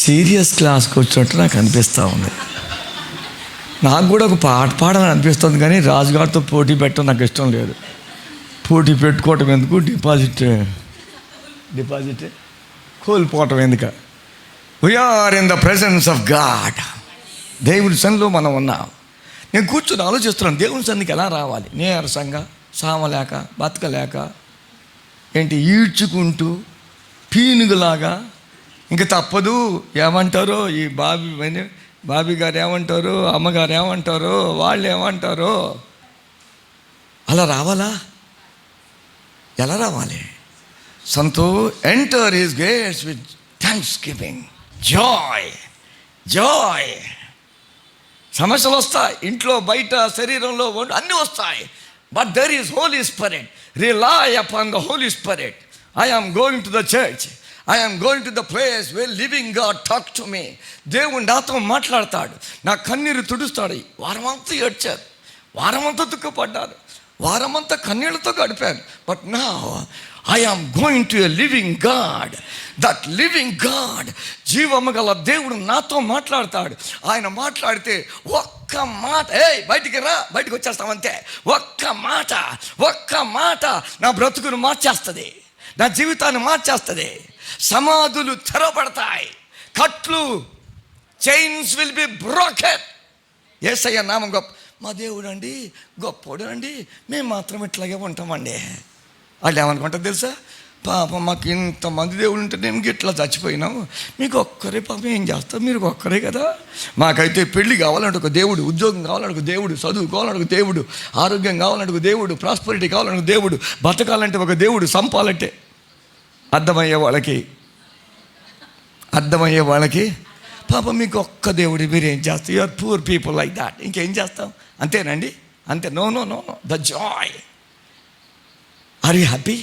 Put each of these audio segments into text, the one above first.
Serious క్లాస్కి వచ్చినట్టు నాకు అనిపిస్తూ ఉంది. నాకు కూడా ఒక పాట పాడాలని అనిపిస్తుంది, కానీ రాజుగారితో పోటీ పెట్టడం నాకు ఇష్టం లేదు. పోటీ పెట్టుకోవటం ఎందుకు, డిపాజిట్ కోల్పోవటం ఎందుకు. We're in the presence of God. దేవుడి సన్నిధిలో మనం ఉన్నాం. నేను కూర్చొని ఆలోచిస్తున్నాను, దేవుని సన్నిధికి ఎలా రావాలి. నీరసంగా, సామలేక, బతకలేక, ఈడ్చుకుంటూ పీనుగులాగా, ఇంక తప్పదు. ఏమంటారో ఈ బాబీ గారు ఏమంటారు, అమ్మగారు ఏమంటారో, వాళ్ళు ఏమంటారో, అలా రావాలా? ఎలా రావాలి? Enter his gates with thanksgiving, joy. సమస్యలు వస్తాయి, ఇంట్లో బయట శరీరంలో అన్నీ వస్తాయి. But there is holy spirit. Rely upon the holy spirit. I am going to the church. I am going to the place where living God talk to me. దేవుడు నాతో మాట్లాడతాడు, నా కన్నీరు తుడుస్తాడు. వారమంతా ఏడ్చారు, వారమంతా దుఃఖపడ్డారు, వారమంతా కన్నీళ్ళతో గడిపాను. But now I am going to a living God. That living God, జీవము గల దేవుడు నాతో మాట్లాడతాడు. ఆయన మాట్లాడితే ఒక్క మాట, బయటికి రా, బయటకు వచ్చేస్తామంతే. ఒక్క మాట నా బ్రతుకును మార్చేస్తుంది, నా జీవితాన్ని మార్చేస్తుంది. సమాధులు తెరవబడతాయి, కట్లు, చైన్స్ విల్ బి బ్రోకెన్. యేసయ్య నామం గొప్ప. మా దేవుడు అండి గొప్పోడు అండి, మేము మాత్రం ఇట్లాగే ఉంటామండి. వాళ్ళు ఏమనుకుంటారు తెలుసా? పాపం మాకు ఇంతమంది దేవుడు ఉంటే మేము ఇట్లా చచ్చిపోయినాము, మీకు ఒక్కరే పాపం ఏం చేస్తాం, మీరు ఒక్కరే కదా. మాకైతే పెళ్ళి కావాలంటే ఒక దేవుడు, ఉద్యోగం కావాలంటే ఒక దేవుడు, చదువు కావాలంటే ఒక దేవుడు, ఆరోగ్యం కావాలంటే ఒక దేవుడు, ప్రాస్పరిటీ కావాలంటే ఒక దేవుడు, బతకాలంటే ఒక దేవుడు, సంపాలంటే. అర్థమయ్యే వాళ్ళకి పాపం మీకు ఒక్క దేవుడు, మీరు ఏం చేస్తాం? You are poor people like that. ఇంకేం చేస్తాం? అంతేనండి, అంతే. No, the joy. Are you happy?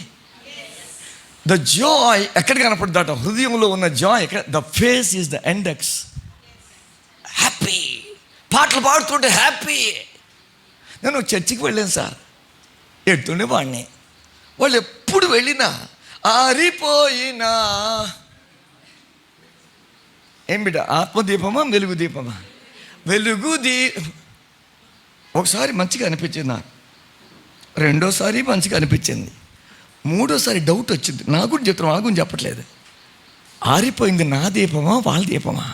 The joy ఎక్కడ కనపడుతుందట? హృదయంలో ఉన్న జాయ్ ఎక్కడ? The face is the index. Happy. పాటలు పాడుతుంటే హ్యాపీ. నేను చర్చికి వెళ్ళాను సార్, ఎడుతుండే వాడిని. వాళ్ళు ఎప్పుడు వెళ్ళినా ఆరిపోయినా ఏం బిడ్డ, ఆత్మదీపమా వెలుగు దీపమా? ఒకసారి మంచిగా అనిపించింది నాకు, రెండోసారి మంచిగా అనిపించింది, మూడోసారి డౌట్ వచ్చింది. నా గురించి చెప్తున్నాను, వాళ్ళ గురించి చెప్పట్లేదు. ఆరిపోయింది నా దీపమా వాళ్ళ దీపమా?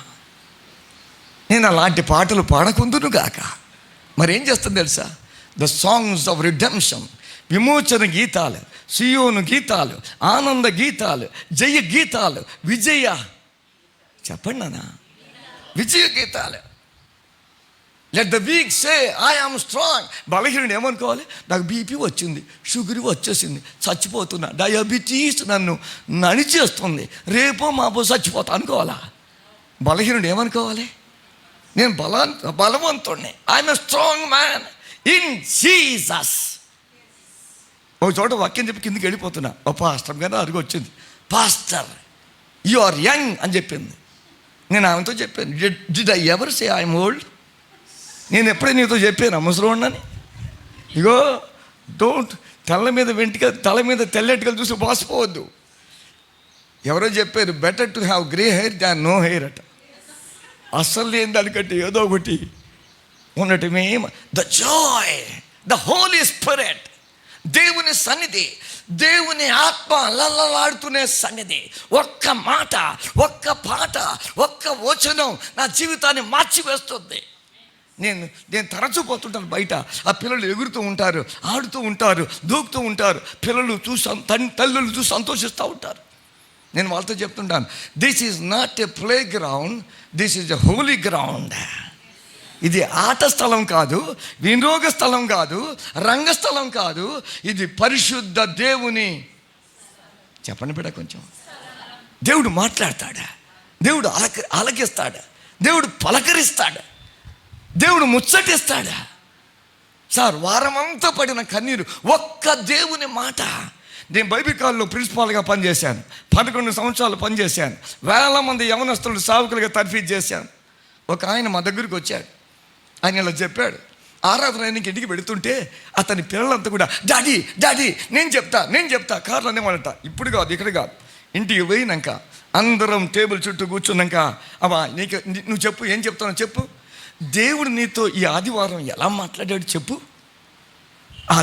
నేను అలాంటి పాటలు పాడకుందును గాక. మరేం చేస్తుంది తెలుసా? ద సాంగ్స్ ఆఫ్ రిడెంప్షన్, విమోచన గీతాలు, సియోను గీతాలు, ఆనంద గీతాలు, జయ గీతాలు, చెప్పండి నాన్న, విజయ గీతాలు. Let the weak say I am strong. బలహీనుడు ఏమనుకోవాలి? నాకు బీపీ వచ్చింది, షుగర్ వచ్చేసింది, చచ్చిపోతున్నా, డయాబెటీస్ నన్ను నడిచేస్తుంది, రేపో మాపో చచ్చిపోతా అనుకోవాలా? బలహీనుడు ఏమనుకోవాలి? నేను బలవంతుడిని, I'm a strong man in Jesus. ఒక చోట వాక్యం చెప్పి కిందికి వెళ్ళిపోతున్నా, ఓ పాస్టర్ గారు అరుగు వచ్చింది, పాస్టర్ యు ఆర్ యంగ్ అని చెప్పింది. నేను ఆమెతో చెప్పాను, did I ever say I'm old? నేను ఎప్పుడే నీతో చెప్పాను ముసలోడినని? ఇగో డోంట్, తల మీద తెల్లెట్టుకలు చూసి బాసిపోవద్దు. ఎవరో చెప్పారు, better to have grey hair than no hair అట. అస్సలు లేని దానికంటే ఏదో ఒకటి ఉండటమే. The joy, the holy spirit, దేవుని సన్నిధి, దేవుని ఆత్మ లల్లలాడుతునే సన్నిధి. ఒక్క మాట, ఒక్క పాట, ఒక్క వచనం నా జీవితాన్ని మార్చివేస్తుంది. నేను తరచూ పోతుంటాను బయట, ఆ పిల్లలు ఎగురుతూ ఉంటారు, ఆడుతూ ఉంటారు, దూకుతూ ఉంటారు. పిల్లలు చూసి తల్లులు చూసి సంతోషిస్తూ ఉంటారు. నేను వాళ్ళతో చెప్తుంటాను, this is not a playground, this is a holy ground. ఇది ఆట స్థలం కాదు, వినియోగ స్థలం కాదు, రంగస్థలం కాదు, ఇది పరిశుద్ధ దేవుని. చెప్పండి బిడ్డ కొంచెం. దేవుడు మాట్లాడతాడా? దేవుడు ఆలకిస్తాడా? దేవుడు పలకరిస్తాడా? దేవుడు ముచ్చటిస్తాడా? సార్, వారమంతా పడిన కన్నీరు ఒక్క దేవుని మాట. నేను బైబిల్ కాలేజీలో ప్రిన్సిపాల్గా పనిచేశాను, 11 సంవత్సరాలు పనిచేశాను, వేల మంది యవనస్తులు సావుకులుగా తర్ఫీదు చేశాను. ఒక ఆయన మా దగ్గరికి వచ్చాడు, ఆయన ఇలా చెప్పాడు, ఆరాధన ఇంటికి వెళుతుంటే అతని పిల్లలంతా కూడా డాడీ నేను చెప్తా కార్లు అనేవాళ్ళట. ఇప్పుడు కాదు, ఇక్కడ కాదు, ఇంటికి పోయినాక అందరం టేబుల్ చుట్టూ కూర్చున్నాక, అమ్మా నీకు నువ్వు చెప్పు, ఏం చెప్తావు చెప్పు, దేవుడు నీతో ఈ ఆదివారం ఎలా మాట్లాడాడు చెప్పు.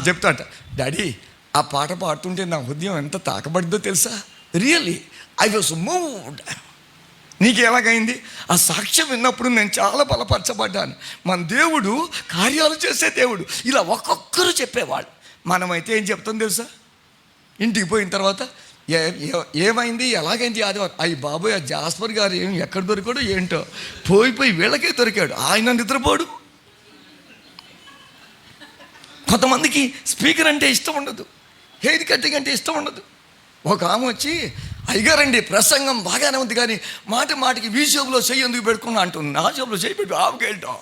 చెప్తాట, డాడీ ఆ పాట పాడుతుంటే నా హృదయం ఎంత తాకబడిందో తెలుసా, రియల్లీ ఐ వాజ్ మూవ్డ్. నీకు ఎలాగైంది? ఆ సాక్ష్యం విన్నప్పుడు నేను చాలా బలపరచబడ్డాను. మన దేవుడు కార్యాలు చేసే దేవుడు. ఇలా ఒక్కొక్కరు చెప్పేవాళ్ళు. మనమైతే ఏం చెప్తాం తెలుసా, ఇంటికి పోయిన తర్వాత ఏమైంది, ఎలాగైంది ఆదివారం, అయ్యి బాబోయ్ ఆ జాస్పర్ గారు ఎక్కడ దొరికాడో ఏంటో, పోయి వీళ్ళకే దొరికాడు, ఆయన నిద్రపోడు. కొంతమందికి స్పీకర్ అంటే ఇష్టం ఉండదు, హెయిర్ కటింగ్ అంటే ఇష్టం ఉండదు. ఒక ఆమె వచ్చి, అయ్యగారండి ప్రసంగం బాగానే ఉంది కానీ మాటికి వీ షోపులో చెయ్యి ఎందుకు పెట్టుకున్నా అంటుంది. నా షోపులో చెయ్యి పెట్టి ఆవుకేయటం.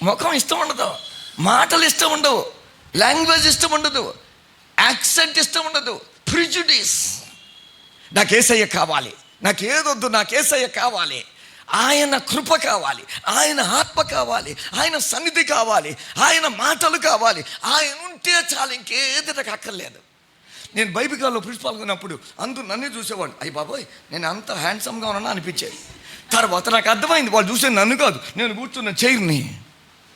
ముఖం ఇష్టం ఉండదు, మాటలు ఇష్టం ఉండవు, లాంగ్వేజ్ ఇష్టం ఉండదు, యాక్సెంట్ ఇష్టం ఉండదు, ప్రిజుడిస్. నాకు యేసయ్య కావాలి, నాకు ఏదొద్దు, నాకు యేసయ్య కావాలి, ఆయన కృప కావాలి, ఆయన ఆత్మ కావాలి, ఆయన సన్నిధి కావాలి, ఆయన మాటలు కావాలి, ఆయన ఉంటే చాలు, ఇంకేది నాకు అక్కర్లేదు. నేను బైబిల్ కాల్లో ప్రిన్సిపాల్గా ఉన్నప్పుడు అందరూ నన్నే చూసేవాడు, అయ్యి బాబోయ్ నేను అంత హ్యాండ్సమ్గా ఉన్నా అనిపించేది. తర్వాత నాకు అర్థమైంది, వాళ్ళు చూసే నన్ను కాదు, నేను కూర్చున్న చైర్ని.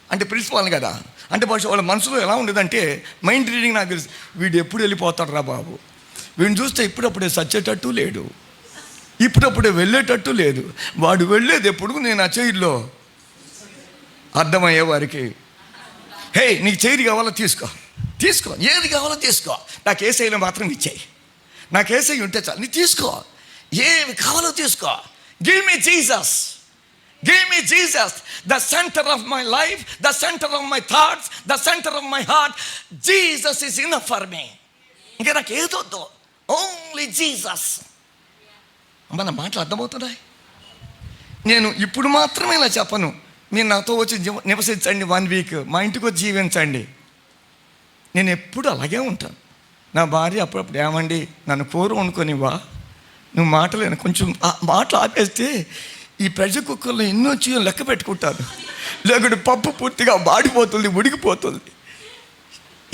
అంటే ప్రిన్సిపాల్ని కదా, అంటే బహుశా వాళ్ళ మనసులో ఎలా ఉండేదంటే, మైండ్ రీడింగ్ నాకు తెలుసు, వీడు ఎప్పుడు వెళ్ళిపోతాడు రా బాబు, వీడిని చూస్తే ఇప్పుడప్పుడే సచ్చేటట్టు లేడు, ఇప్పుడప్పుడే వెళ్ళేటట్టు లేదు, వాడు వెళ్ళేది ఎప్పుడు నేను ఆ చైర్లో. అర్థమయ్యే వారికి, హే నీకు చైర్ కావాలో తీసుకో, ఏది కావాలో తీసుకో, నాకు యేసయ్యను మాత్రం ఇచ్చేయి, నాకు యేసయ్య ఉంటే చాలు, నీ తీసుకో, ఏమి కావాలో తీసుకో. Give me Jesus, give me Jesus, the centre of my life, the centre of my thoughts, the centre of my heart. Jesus is enough for me. ఇంకా నాకు ఏదొద్దు, ఓన్లీ జీసస్. మన మాటలు అర్థమవుతున్నాయి. నేను ఇప్పుడు మాత్రమే ఇలా చెప్పను, మీరు నాతో వచ్చి నివసించండి 1 వీక్, మా ఇంటికి వచ్చి జీవించండి. నేను ఎప్పుడు అలాగే ఉంటాను. నా భార్య అప్పుడప్పుడు, ఏమండి నన్ను కూర వండుకొనివ్వా, నువ్వు మాటలేను, కొంచెం మాటలు ఆపేస్తే ఈ ప్రెషర్ కుక్కర్లో ఎన్నో వచ్చి లెక్క పెట్టుకుంటాను, లేకుంటే పప్పు పూర్తిగా వాడిపోతుంది, ఉడికిపోతుంది.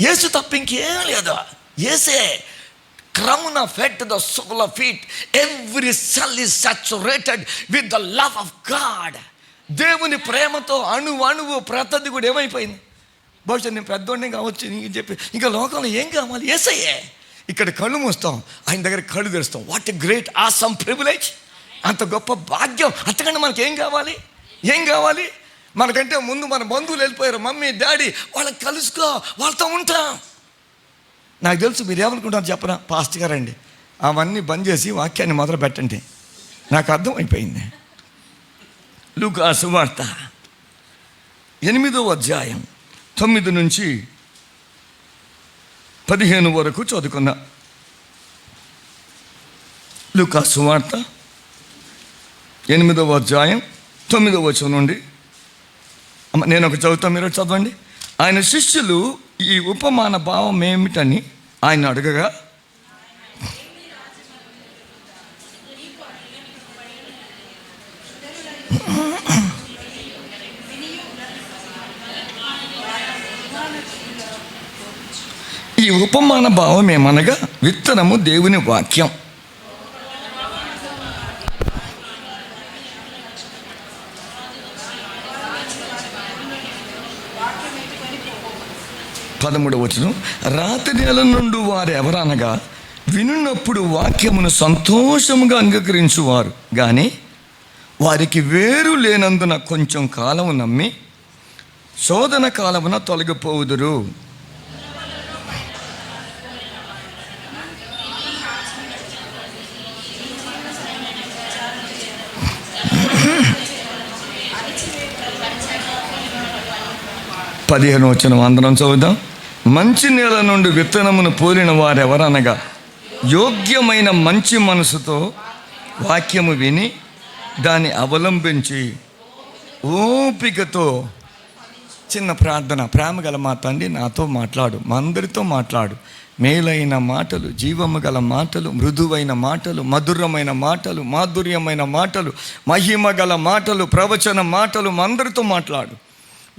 యేసు తప్ప ఇంకేం లేదు. యేసే crown of head to the sole of feet, every cell is saturated with the love of God. దేవుని ప్రేమతో అణువు ప్రతిది కూడా ఏమైపోయింది. బహుశా నేను పెద్దోడిని కావచ్చు, నీకు చెప్పి ఇంకా లోకంలో ఏం కావాలి, యేసయ్యే. ఇక్కడ కళ్ళు మూస్తాం, ఆయన దగ్గర కళ్ళు తెరుస్తాం. What a great awesome privilege, అంత గొప్ప భాగ్యం. అంతకంటే మనకి ఏం కావాలి? మనకంటే ముందు మన బంధువులు వెళ్ళిపోయారు, మమ్మీ డాడీ, వాళ్ళని కలుసుకో, వాళ్ళతో ఉంటాం. నాకు తెలుసు మీరు ఏమనుకుంటారు చెప్పనా, పాస్టర్ గారండి అవన్నీ బంద్ చేసి వాక్యాన్ని మొదలు పెట్టండి. నాకు అర్థమైపోయింది. లూకా సువార్త 8వ అధ్యాయం 9 నుంచి 15 వరకు చదువుకున్నా. లూకా సువార్త 8వ అధ్యాయం 9వ వచనం నుండి నేను ఒక చదువుతాను, మీరు చదవండి. ఆయన శిష్యులు ఈ ఉపమాన భావం ఏమిటని ఆయన అడగగా, ఈ ఉపమాన భావం ఏమనగా విత్తనము దేవుని వాక్యం. పదమూడవ వచనం, రాతి నేల నుండి వారు ఎవరనగా వినున్నప్పుడు వాక్యమును సంతోషముగా అంగీకరించువారు, కానీ వారికి వేరు లేనందున కొంచెం కాలము నమ్మి శోధన కాలమున తొలగిపోవుదురు. పదిహేను వచనం అందరం చదువుదాం. మంచి నేల నుండి విత్తనమును పోలిన వారెవరనగా యోగ్యమైన మంచి మనసుతో వాక్యము విని దాన్ని అవలంబించి ఓపికతో. చిన్న ప్రార్థన. ప్రేమ గల మా తండ్రి, నాతో మాట్లాడు, మా అందరితో మాట్లాడు. మేలైన మాటలు, జీవము గల మాటలు, మృదువైన మాటలు, మధురమైన మాటలు, మాధుర్యమైన మాటలు, మహిమ గల మాటలు, ప్రవచన మాటలు మా అందరితో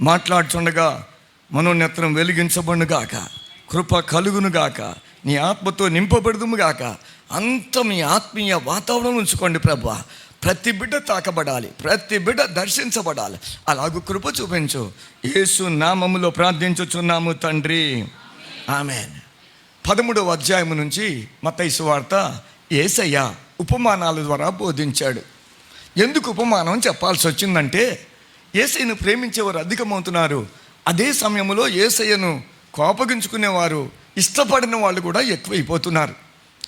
మాట్లాడుచుండగా మనోనేత్రం వెలిగించబడునుగాక, కృప కలుగునుగాక, నీ ఆత్మతో నింపబడుదుముగాక. అంత మీ ఆత్మీయ వాతావరణం ఉంచుకోండి ప్రభువా. ప్రతి బిడ్డ తాకబడాలి, ప్రతి బిడ్డ దర్శించబడాలి. అలాగూ కృప చూపించు. యేసు నామములో ప్రార్థించుచున్నాము తండ్రి, ఆమేన్. 13వ అధ్యాయం నుంచి మత్తయి సువార్త యేసయ్య ఉపమానాల ద్వారా బోధించాడు. ఎందుకు ఉపమానం చెప్పాల్సి వచ్చిందంటే, యేసయ్యను ప్రేమించేవారు అధికమవుతున్నారు. అదే సమయంలో యేసయ్యను కోపగించుకునేవారు, ఇష్టపడిన వాళ్ళు కూడా ఎక్కువైపోతున్నారు.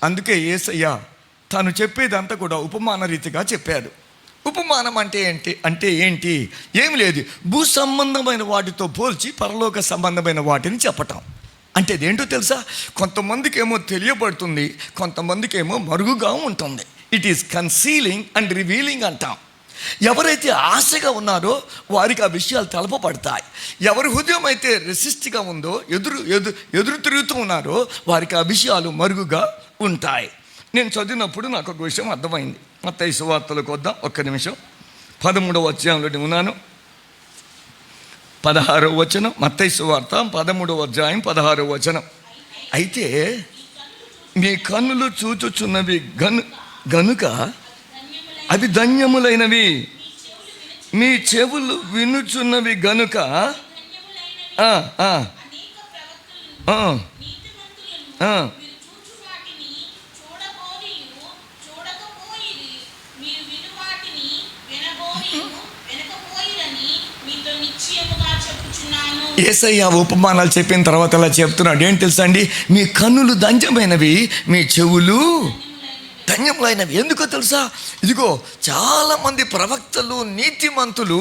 అందుకే యేసయ్య తాను చెప్పేదంతా కూడా ఉపమాన రీతిగా చెప్పాడు. ఉపమానం అంటే ఏంటి? ఏమి లేదు, భూ సంబంధమైన వాటితో పోల్చి పరలోక సంబంధమైన వాటిని చెప్పటం. అంటే అదేంటో తెలుసా? కొంతమందికి ఏమో తెలియబడుతుంది, కొంతమందికి ఏమో మరుగుగా ఉంటుంది. It is concealing and revealing అంటాం. ఎవరైతే ఆశగా ఉన్నారో వారికి ఆ విషయాలు తెలపబడతాయి. ఎవరి హృదయం అయితే రెసిస్ట్గా ఉందో, ఎదురు తిరుగుతూ ఉన్నారో వారికి ఆ విషయాలు మరుగుగా ఉంటాయి. నేను చదివినప్పుడు నాకు ఒక విషయం అర్థమైంది. మత్తయి సువార్తలకు వద్దాం, ఒక్క నిమిషం. 13వ అధ్యాయంలో ఉన్నాను, 16వ వచనం. మత్తయి సువార్త 13వ అధ్యాయం 16వ వచనం. అయితే మీ కన్నులు చూచుచున్నవి గనుక అవి ధన్యములైనవి, మీ చెవులు వినుచున్నవి గనుక యేసయ్య ఉపమానాలు చెప్పిన తర్వాత అలా చెప్తున్నాడు. ఏంటి తెలుసా అండి? మీ కన్నులు ధన్యమైనవి, మీ చెవులు ధన్యములైనవి. ఎందుకో తెలుసా? ఇదిగో చాలామంది ప్రవక్తలు, నీతిమంతులు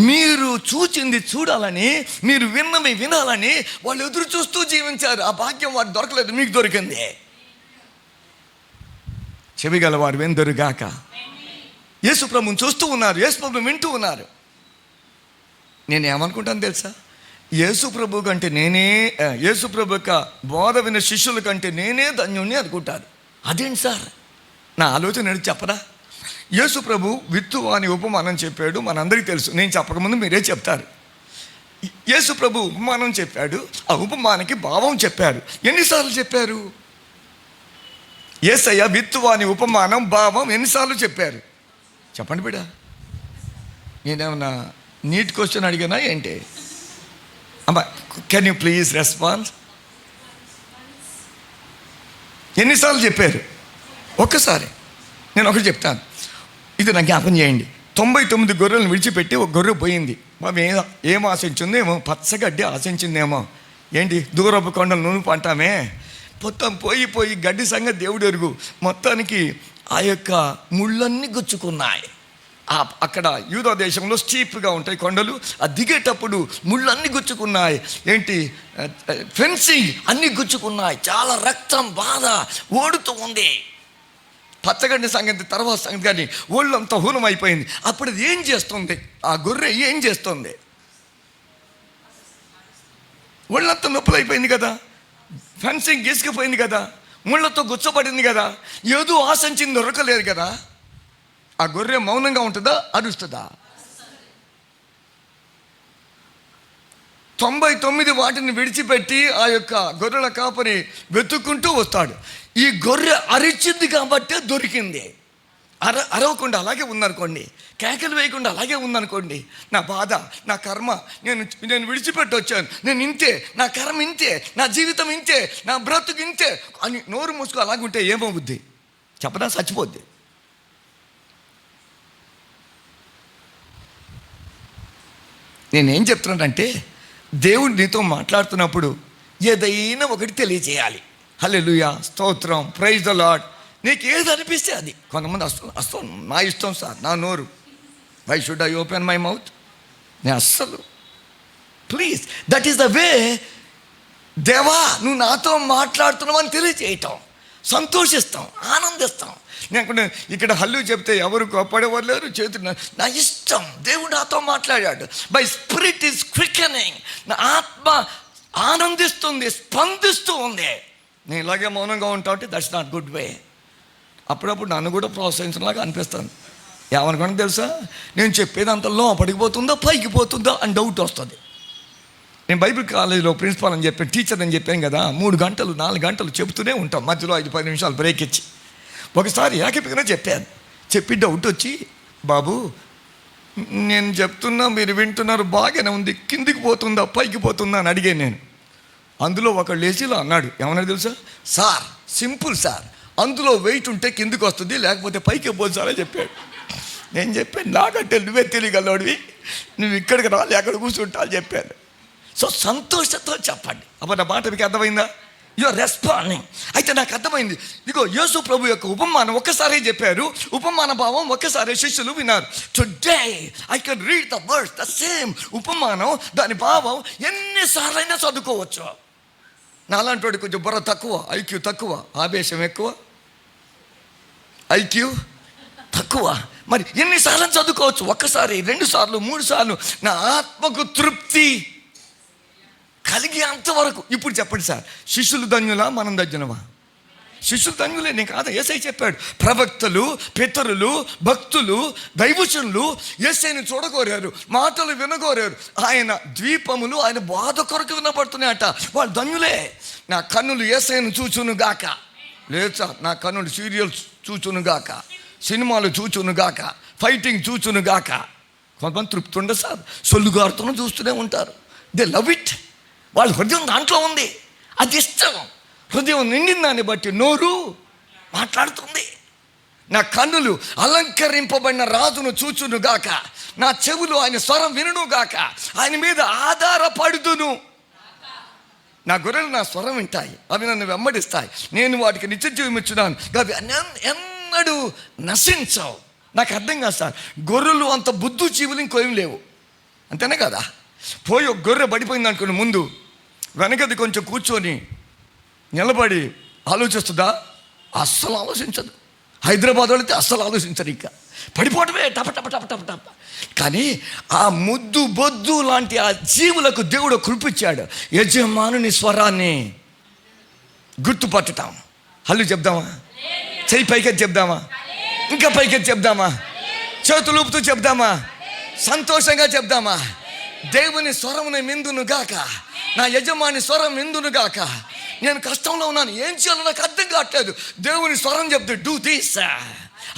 మీరు చూచింది చూడాలని, మీరు విన్నవి వినాలని వాళ్ళు ఎదురు చూస్తూ జీవించారు. ఆ భాగ్యం వారు దొరకలేదు, మీకు దొరికింది. చెవిగల వారు వెందరుగాక. యేసు ప్రభువుని చూస్తూ ఉన్నారు, యేసు ప్రభువుని వింటూ ఉన్నారు. నేను ఏమనుకుంటాను తెలుసా? యేసు ప్రభు కంటే యేసు ప్రభు యొక్క బోధ విన్న శిష్యుల కంటే నేనే ధన్యుణ్ణి అనుకుంటారు. అదేంటి సార్? నా ఆలోచన చెప్పరా? యేసు ప్రభు విత్తు అని ఉపమానం చెప్పాడు, మనందరికీ తెలుసు. నేను చెప్పకముందు మీరే చెప్తారు. యేసు ప్రభు ఉపమానం చెప్పాడు, ఆ ఉపమానానికి భావం చెప్పారు. ఎన్నిసార్లు చెప్పారు? యేసయ్య విత్తు అని ఉపమానం భావం ఎన్నిసార్లు చెప్పారు? చెప్పండి బిడ్డ. నేనేమన్నా నీట్ క్వశ్చన్ అడిగానా ఏంటి? అమ్మా, కెన్ యూ ప్లీజ్ రెస్పాన్స్? ఎన్నిసార్లు చెప్పారు? ఒక్కసారి. నేను ఒకటి చెప్తాను, ఇది నాకు జ్ఞాపకం చేయండి. 99 గొర్రెలను విడిచిపెట్టి ఒక గొర్రె పోయింది. ఏం ఆశించిందేమో, పచ్చగడ్డి ఆశించిందేమో. ఏంటి, దూరపు కొండలు నూనె అంటామే. మొత్తం పోయి గడ్డి సంగతి దేవుడు ఎరుగు. మొత్తానికి ఆ యొక్క ముళ్ళన్నీ గుచ్చుకున్నాయి. అక్కడ యూదా దేశంలో స్టీప్గా ఉంటాయి కొండలు. ఆ దిగేటప్పుడు ముళ్ళన్నీ గుచ్చుకున్నాయి. ఏంటి, ఫెన్సింగ్ అన్నీ గుచ్చుకున్నాయి. చాలా రక్తం, బాధ ఓడుతూ ఉంది. పచ్చగడ్డి సంగతి తర్వాత సంగతి, కానీ ఒళ్ళంతా హూనం అయిపోయింది. అప్పుడు అది ఏం చేస్తుంది? ఆ గొర్రె ఏం చేస్తుంది? ఒళ్ళంతా నొప్పులు అయిపోయింది కదా, ఫెన్సింగ్ గీసుకుపోయింది కదా, ముళ్ళతో గుచ్చబడింది కదా, ఏదో ఆశించింది దొరకలేదు కదా. ఆ గొర్రె మౌనంగా ఉంటుందా, అరుస్తుందా? 99 వాటిని విడిచిపెట్టి ఆ యొక్క గొర్రెల కాపరి వెతుక్కుంటూ వస్తాడు. ఈ గొర్రె అరిచింది కాబట్టే దొరికింది. అరవకుండా అలాగే ఉందనుకోండి, కేకలు వేయకుండా అలాగే ఉందనుకోండి, నా బాధ, నా కర్మ, నేను విడిచిపెట్టి వచ్చాను, నేను ఇంతే, నా కర్మ ఇంతే, నా జీవితం ఇంతే, నా బ్రతుకు ఇంతే అని నోరు మూసుకో అలాగుంటే ఏమవుద్ది చెప్పదా? చచ్చిపోద్ది. నేనేం చెప్తున్నానంటే, దేవుడు నీతో మాట్లాడుతున్నప్పుడు ఏదైనా ఒకటి తెలియజేయాలి. హల్లెలూయా, స్తోత్రం, ప్రైజ్ ద లార్డ్. నీకు ఏది అనిపిస్తే అది. కొంతమంది అస్సలు నా ఇష్టం సార్, నా నోరు, why should I open my mouth? నేను అస్సలు, please, that is the way. దేవా, నువ్వు నాతో మాట్లాడుతున్నావు అని తెలియజేయటం, సంతోషిస్తాం, ఆనందిస్తాం. నేను ఇక్కడ హల్లు చెప్తే ఎవరు కోపడేవారు లేరు, చేతులు నా ఇష్టం. దేవుడు నాతో మాట్లాడాడు. My spirit is quickening. నా ఆత్మ ఆనందిస్తుంది, స్పందిస్తూ ఉంది. నేను ఇలాగే మౌనంగా ఉంటా అంటే దట్స్ నాట్ గుడ్ వే. అప్పుడప్పుడు నన్ను కూడా ప్రోత్సహించలాగా అనిపిస్తాను. ఏమనుకోండి తెలుసా, నేను చెప్పేది అంత లోపలికి పోతుందా పైకి పోతుందా అని డౌట్ వస్తుంది. నేను బైబిల్ కాలేజీలో ప్రిన్సిపాల్ అని చెప్పాను, టీచర్ అని చెప్పాను కదా, 3 గంటలు 4 గంటలు చెబుతూనే ఉంటాం. మధ్యలో 5-10 నిమిషాలు బ్రేక్ ఇచ్చి ఒకసారి ఏకపికన చెప్పాను. చెప్పి డౌట్ వచ్చి, బాబు నేను చెప్తున్నా మీరు వింటున్నారు, బాగానే ఉంది, కిందికి పోతుందా పైకి పోతుందా అని అడిగాను నేను. అందులో ఒక లేచిలో అన్నాడు, ఏమన్నా తెలుసా సార్, సింపుల్ సార్, అందులో వెయిట్ ఉంటే కిందికి వస్తుంది, లేకపోతే పైకి పోదు సార్ అని చెప్పాడు. నేను చెప్పాను, నాకంటే నువ్వే తెలియగలవాడివి, నువ్వు ఇక్కడికి రాలి అక్కడ కూర్చుంటా అని చెప్పాను. సో సంతోషంతో చెప్పండి. అప్పుడు నా మాట మీకు అర్థమైందా? You are responding. అయితే నాకు అర్థమైంది. ఇదిగో యేసు ప్రభు యొక్క ఉపమానం ఒక్కసారి చెప్పారు, ఉపమాన భావం ఒక్కసారి శిష్యులు విన్నారు. Today I can read the words the same. ఉపమానం దాని భావం ఎన్నిసార్లైనా చదువుకోవచ్చు. నాలాంటి వాడు కొంచెం బుర్ర తక్కువ, ఐక్యూ తక్కువ, ఆవేశం ఎక్కువ, ఐక్యూ తక్కువ, మరి ఎన్నిసార్లు చదువుకోవచ్చు? ఒక్కసారి, 2 సార్లు, 3 సార్లు, నా ఆత్మకు తృప్తి కలిగే అంతవరకు. ఇప్పుడు చెప్పండి సార్, శిష్యులు ధన్యులా మనం ధన్యులమా? శిష్యులు ధన్యులే, నేను కాదా? యేసయ్య చెప్పాడు, ప్రవక్తలు, పితరులు, భక్తులు, దైవజనులు యేసయ్యని చూడగోరారు, మాటలు వినగోరారు. ఆయన ద్వీపములు ఆయన బాధ కొరకు వినపడుతున్నాయట, వాళ్ళు ధన్యులే. నా కన్నులు యేసయ్యను చూచును గాక. లేదు సార్, నా కన్నులు సీరియల్స్ చూచును గాక, సినిమాలు చూచును గాక, ఫైటింగ్ చూచును గాక. కొంతమంది తృప్తి ఉండదు సార్, సొల్లుగారుతూ చూస్తూనే ఉంటారు. They love it. వాళ్ళ హృదయం దాంట్లో ఉంది, అది ఇష్టం. హృదయం నిండిన దాన్ని బట్టి నోరు మాట్లాడుతుంది. నా కన్నులు అలంకరింపబడిన రాజును చూచును గాక, నా చెవులు ఆయన స్వరం వినును గాక, ఆయన మీద ఆధారపడుదును. నా గొర్రెలు నా స్వరం వింటాయి, అవి నన్ను వెంబడిస్తాయి, నేను వాటికి నిత్య జీవం ఇచ్చున్నాను, అవి ఎన్నడూ నశించవు. నాకు అర్థం కాదు సార్, గొర్రెలు అంత బుద్ధు జీవులు ఇంకోం లేవు, అంతేనే కదా? పోయి ఒక గొర్రె పడిపోయింది అనుకోండి, ముందు వెనకది కొంచెం కూర్చొని నిలబడి ఆలోచిస్తుందా? అస్సలు ఆలోచించదు. హైదరాబాద్ వెళితే అస్సలు ఆలోచించరు, ఇంకా పడిపోవటమే టప టప టప టప టప. కానీ ఆ ముద్దు బొద్దు లాంటి ఆ జీవులకు దేవుడు కృపించాడు యజమానుని స్వరాన్ని గుర్తుపట్టటం. హల్లు చెప్దామా? చెయ్యి పైకెత్తి చెప్దామా? ఇంకా పైకెత్తి చెప్దామా? చేతులు ఊపుతూ చెప్దామా? సంతోషంగా చెప్దామా? దేవుని స్వరముని మిందును గాక, నా యజమాని స్వరం మిందును గాక. నేను కష్టంలో ఉన్నాను, ఏం చేయాలో నాకు అర్థం కావట్లేదు, దేవుని స్వరం చెప్తే డూ దిస్,